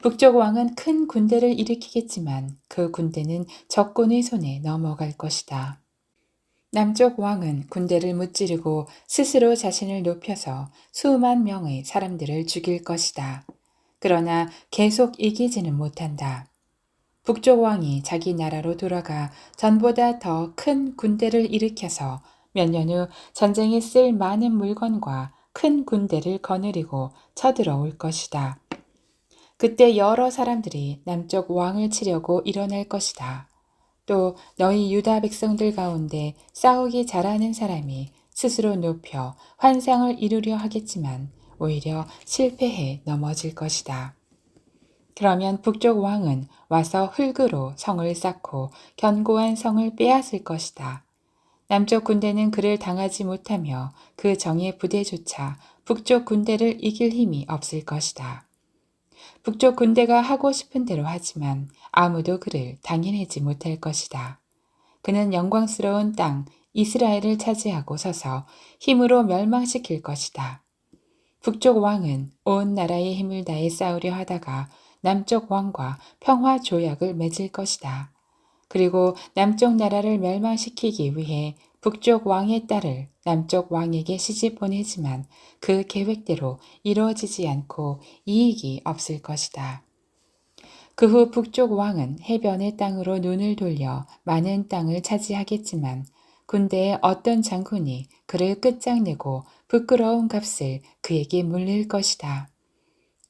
북쪽 왕은 큰 군대를 일으키겠지만 그 군대는 적군의 손에 넘어갈 것이다. 남쪽 왕은 군대를 무찌르고 스스로 자신을 높여서 수만 명의 사람들을 죽일 것이다. 그러나 계속 이기지는 못한다. 북쪽 왕이 자기 나라로 돌아가 전보다 더 큰 군대를 일으켜서 몇 년 후 전쟁에 쓸 많은 물건과 큰 군대를 거느리고 쳐들어올 것이다. 그때 여러 사람들이 남쪽 왕을 치려고 일어날 것이다. 또 너희 유다 백성들 가운데 싸우기 잘하는 사람이 스스로 높여 환상을 이루려 하겠지만 오히려 실패해 넘어질 것이다. 그러면 북쪽 왕은 와서 흙으로 성을 쌓고 견고한 성을 빼앗을 것이다. 남쪽 군대는 그를 당하지 못하며 그 정예 부대조차 북쪽 군대를 이길 힘이 없을 것이다. 북쪽 군대가 하고 싶은 대로 하지만 아무도 그를 당해내지 못할 것이다. 그는 영광스러운 땅 이스라엘을 차지하고 서서 힘으로 멸망시킬 것이다. 북쪽 왕은 온 나라의 힘을 다해 싸우려 하다가 남쪽 왕과 평화 조약을 맺을 것이다. 그리고 남쪽 나라를 멸망시키기 위해 북쪽 왕의 딸을 남쪽 왕에게 시집 보내지만 그 계획대로 이루어지지 않고 이익이 없을 것이다. 그 후 북쪽 왕은 해변의 땅으로 눈을 돌려 많은 땅을 차지하겠지만 군대의 어떤 장군이 그를 끝장내고 부끄러운 값을 그에게 물릴 것이다.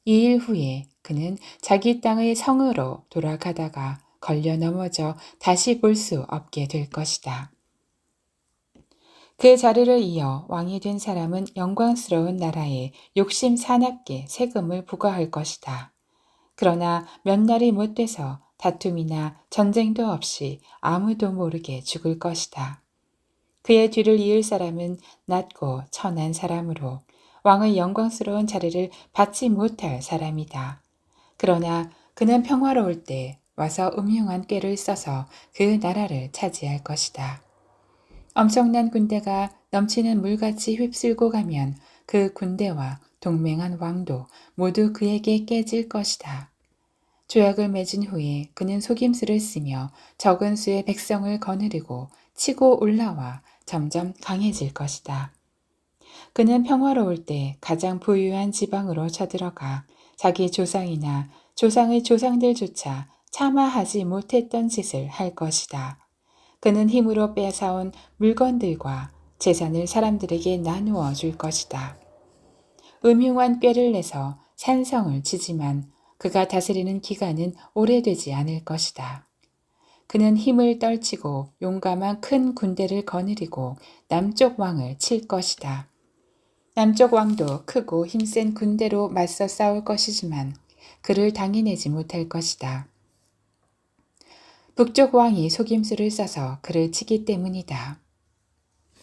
2일 후에 그는 자기 땅의 성으로 돌아가다가 걸려 넘어져 다시 볼 수 없게 될 것이다. 그 자리를 이어 왕이 된 사람은 영광스러운 나라에 욕심 사납게 세금을 부과할 것이다. 그러나 몇 날이 못 돼서 다툼이나 전쟁도 없이 아무도 모르게 죽을 것이다. 그의 뒤를 이을 사람은 낮고 천한 사람으로 왕의 영광스러운 자리를 받지 못할 사람이다. 그러나 그는 평화로울 때 와서 음흉한 꾀를 써서 그 나라를 차지할 것이다. 엄청난 군대가 넘치는 물같이 휩쓸고 가면 그 군대와 동맹한 왕도 모두 그에게 깨질 것이다. 조약을 맺은 후에 그는 속임수를 쓰며 적은 수의 백성을 거느리고 치고 올라와 점점 강해질 것이다. 그는 평화로울 때 가장 부유한 지방으로 쳐들어가 자기 조상이나 조상의 조상들조차 차마 하지 못했던 짓을 할 것이다. 그는 힘으로 뺏어온 물건들과 재산을 사람들에게 나누어 줄 것이다. 음흉한 꾀를 내서 산성을 치지만 그가 다스리는 기간은 오래되지 않을 것이다. 그는 힘을 떨치고 용감한 큰 군대를 거느리고 남쪽 왕을 칠 것이다. 남쪽 왕도 크고 힘센 군대로 맞서 싸울 것이지만 그를 당해내지 못할 것이다. 북쪽 왕이 속임수를 써서 그를 치기 때문이다.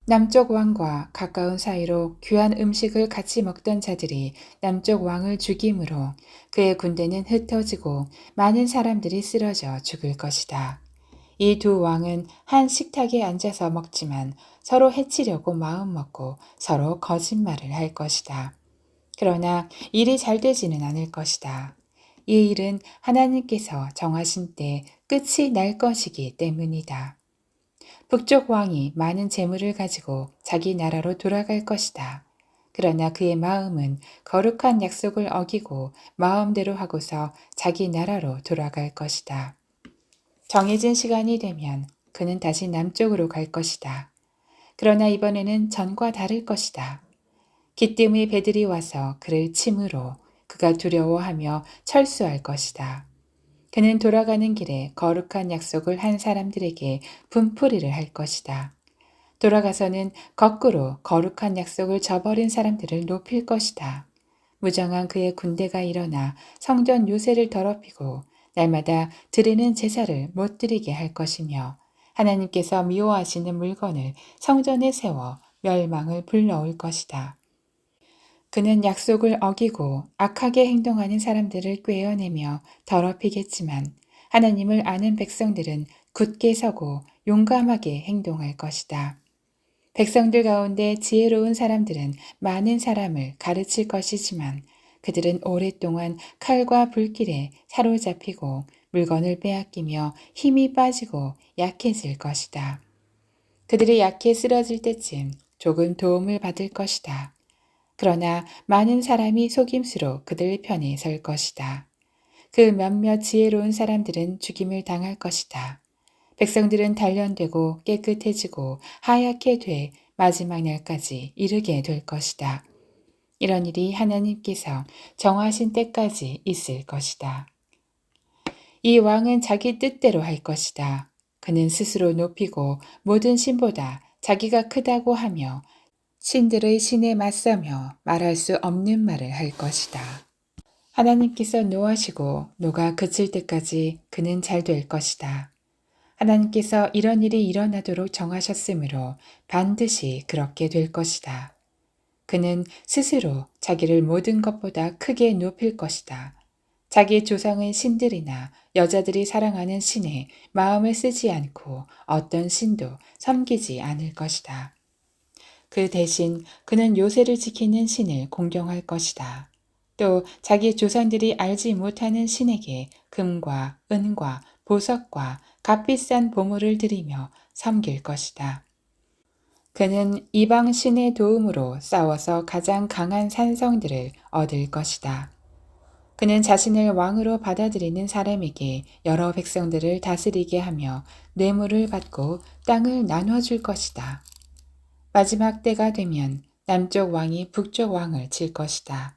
남쪽 왕과 가까운 사이로 귀한 음식을 같이 먹던 자들이 남쪽 왕을 죽임으로 그의 군대는 흩어지고 많은 사람들이 쓰러져 죽을 것이다. 이 두 왕은 한 식탁에 앉아서 먹지만 서로 해치려고 마음먹고 서로 거짓말을 할 것이다. 그러나 일이 잘 되지는 않을 것이다. 이 일은 하나님께서 정하신 때 끝이 날 것이기 때문이다. 북쪽 왕이 많은 재물을 가지고 자기 나라로 돌아갈 것이다. 그러나 그의 마음은 거룩한 약속을 어기고 마음대로 하고서 자기 나라로 돌아갈 것이다. 정해진 시간이 되면 그는 다시 남쪽으로 갈 것이다. 그러나 이번에는 전과 다를 것이다. 기뜸의 배들이 와서 그를 침으로 그가 두려워하며 철수할 것이다. 그는 돌아가는 길에 거룩한 약속을 한 사람들에게 분풀이를 할 것이다. 돌아가서는 거꾸로 거룩한 약속을 저버린 사람들을 높일 것이다. 무정한 그의 군대가 일어나 성전 요새를 더럽히고 날마다 드리는 제사를 못 드리게 할 것이며 하나님께서 미워하시는 물건을 성전에 세워 멸망을 불러올 것이다. 그는 약속을 어기고 악하게 행동하는 사람들을 꿰어내며 더럽히겠지만 하나님을 아는 백성들은 굳게 서고 용감하게 행동할 것이다. 백성들 가운데 지혜로운 사람들은 많은 사람을 가르칠 것이지만 그들은 오랫동안 칼과 불길에 사로잡히고 물건을 빼앗기며 힘이 빠지고 약해질 것이다. 그들이 약해 쓰러질 때쯤 조금 도움을 받을 것이다. 그러나 많은 사람이 속임수로 그들 편에 설 것이다. 그 몇몇 지혜로운 사람들은 죽임을 당할 것이다. 백성들은 단련되고 깨끗해지고 하얗게 돼 마지막 날까지 이르게 될 것이다. 이런 일이 하나님께서 정하신 때까지 있을 것이다. 이 왕은 자기 뜻대로 할 것이다. 그는 스스로 높이고 모든 신보다 자기가 크다고 하며 신들의 신에 맞서며 말할 수 없는 말을 할 것이다. 하나님께서 노하시고 노가 그칠 때까지 그는 잘 될 것이다. 하나님께서 이런 일이 일어나도록 정하셨으므로 반드시 그렇게 될 것이다. 그는 스스로 자기를 모든 것보다 크게 높일 것이다. 자기 조상의 신들이나 여자들이 사랑하는 신에 마음을 쓰지 않고 어떤 신도 섬기지 않을 것이다. 그 대신 그는 요새를 지키는 신을 공경할 것이다. 또 자기 조상들이 알지 못하는 신에게 금과 은과 보석과 값비싼 보물을 드리며 섬길 것이다. 그는 이방 신의 도움으로 싸워서 가장 강한 산성들을 얻을 것이다. 그는 자신을 왕으로 받아들이는 사람에게 여러 백성들을 다스리게 하며 뇌물을 받고 땅을 나눠줄 것이다. 마지막 때가 되면 남쪽 왕이 북쪽 왕을 칠 것이다.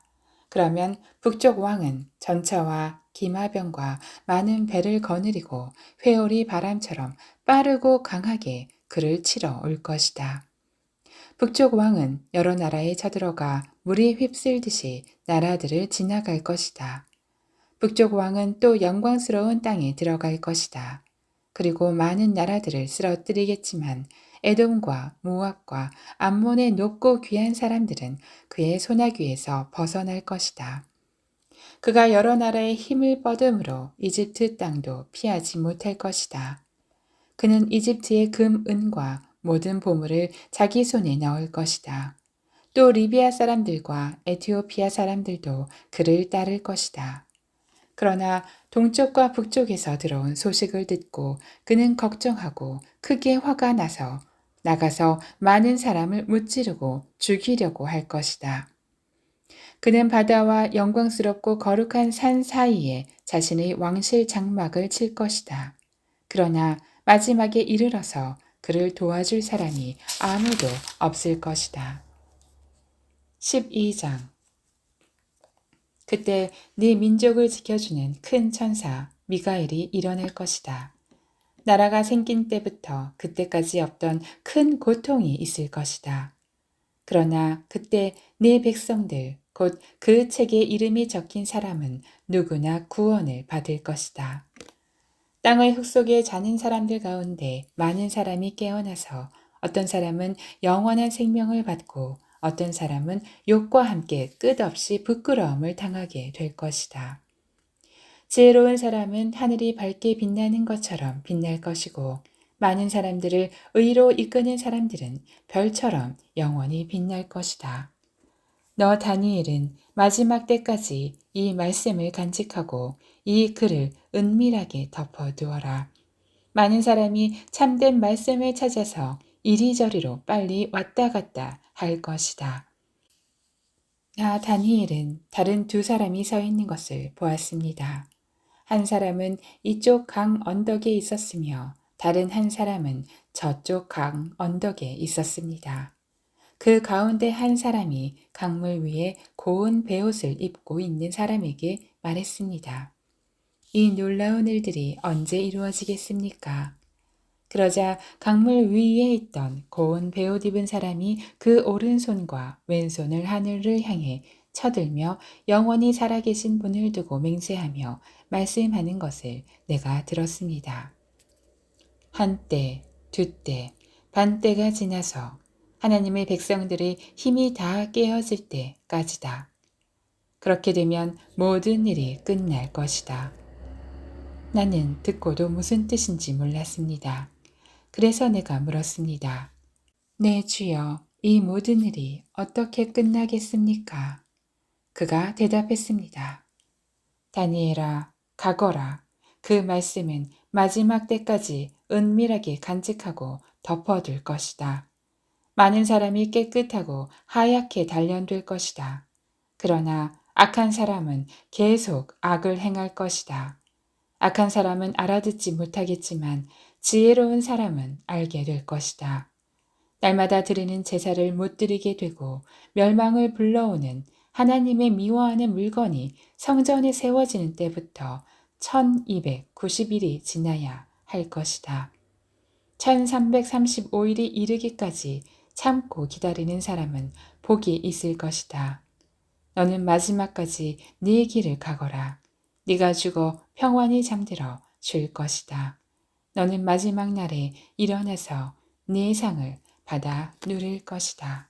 그러면 북쪽 왕은 전차와 기마병과 많은 배를 거느리고 회오리 바람처럼 빠르고 강하게 그를 치러 올 것이다. 북쪽 왕은 여러 나라에 쳐들어가 물이 휩쓸듯이 나라들을 지나갈 것이다. 북쪽 왕은 또 영광스러운 땅에 들어갈 것이다. 그리고 많은 나라들을 쓰러뜨리겠지만 에돔과 모압과 암몬의 높고 귀한 사람들은 그의 소나귀에서 벗어날 것이다. 그가 여러 나라의 힘을 뻗음으로 이집트 땅도 피하지 못할 것이다. 그는 이집트의 금, 은과 모든 보물을 자기 손에 넣을 것이다. 또 리비아 사람들과 에티오피아 사람들도 그를 따를 것이다. 그러나 동쪽과 북쪽에서 들어온 소식을 듣고 그는 걱정하고 크게 화가 나서 나가서 많은 사람을 무찌르고 죽이려고 할 것이다. 그는 바다와 영광스럽고 거룩한 산 사이에 자신의 왕실 장막을 칠 것이다. 그러나 마지막에 이르러서 그를 도와줄 사람이 아무도 없을 것이다. 12장. 그때 네 민족을 지켜주는 큰 천사 미가엘이 일어날 것이다. 나라가 생긴 때부터 그때까지 없던 큰 고통이 있을 것이다. 그러나 그때 네 백성들, 곧 그 책에 이름이 적힌 사람은 누구나 구원을 받을 것이다. 땅의 흙 속에 자는 사람들 가운데 많은 사람이 깨어나서 어떤 사람은 영원한 생명을 받고 어떤 사람은 욕과 함께 끝없이 부끄러움을 당하게 될 것이다. 지혜로운 사람은 하늘이 밝게 빛나는 것처럼 빛날 것이고 많은 사람들을 의로 이끄는 사람들은 별처럼 영원히 빛날 것이다. 너 다니엘은 마지막 때까지 이 말씀을 간직하고 이 글을 은밀하게 덮어두어라. 많은 사람이 참된 말씀을 찾아서 이리저리로 빨리 왔다 갔다 할 것이다. 나 다니엘은 다른 두 사람이 서 있는 것을 보았습니다. 한 사람은 이쪽 강 언덕에 있었으며 다른 한 사람은 저쪽 강 언덕에 있었습니다. 그 가운데 한 사람이 강물 위에 고운 베옷을 입고 있는 사람에게 말했습니다. 이 놀라운 일들이 언제 이루어지겠습니까? 그러자 강물 위에 있던 고운 베옷 입은 사람이 그 오른손과 왼손을 하늘을 향해 쳐들며 영원히 살아계신 분을 두고 맹세하며 말씀하는 것을 내가 들었습니다. 한때, 두때, 반때가 지나서 하나님의 백성들의 힘이 다 깨어질 때까지다. 그렇게 되면 모든 일이 끝날 것이다. 나는 듣고도 무슨 뜻인지 몰랐습니다. 그래서 내가 물었습니다. 네, 주여, 이 모든 일이 어떻게 끝나겠습니까? 그가 대답했습니다. 다니엘아, 가거라. 그 말씀은 마지막 때까지 은밀하게 간직하고 덮어둘 것이다. 많은 사람이 깨끗하고 하얗게 단련될 것이다. 그러나 악한 사람은 계속 악을 행할 것이다. 악한 사람은 알아듣지 못하겠지만 지혜로운 사람은 알게 될 것이다. 날마다 드리는 제사를 못 드리게 되고 멸망을 불러오는 하나님의 미워하는 물건이 성전에 세워지는 때부터 1290일이 지나야 할 것이다. 1335일이 이르기까지 참고 기다리는 사람은 복이 있을 것이다. 너는 마지막까지 네 길을 가거라. 네가 죽어 평안히 잠들어 쉴 것이다. 너는 마지막 날에 일어나서 네 상을 받아 누릴 것이다.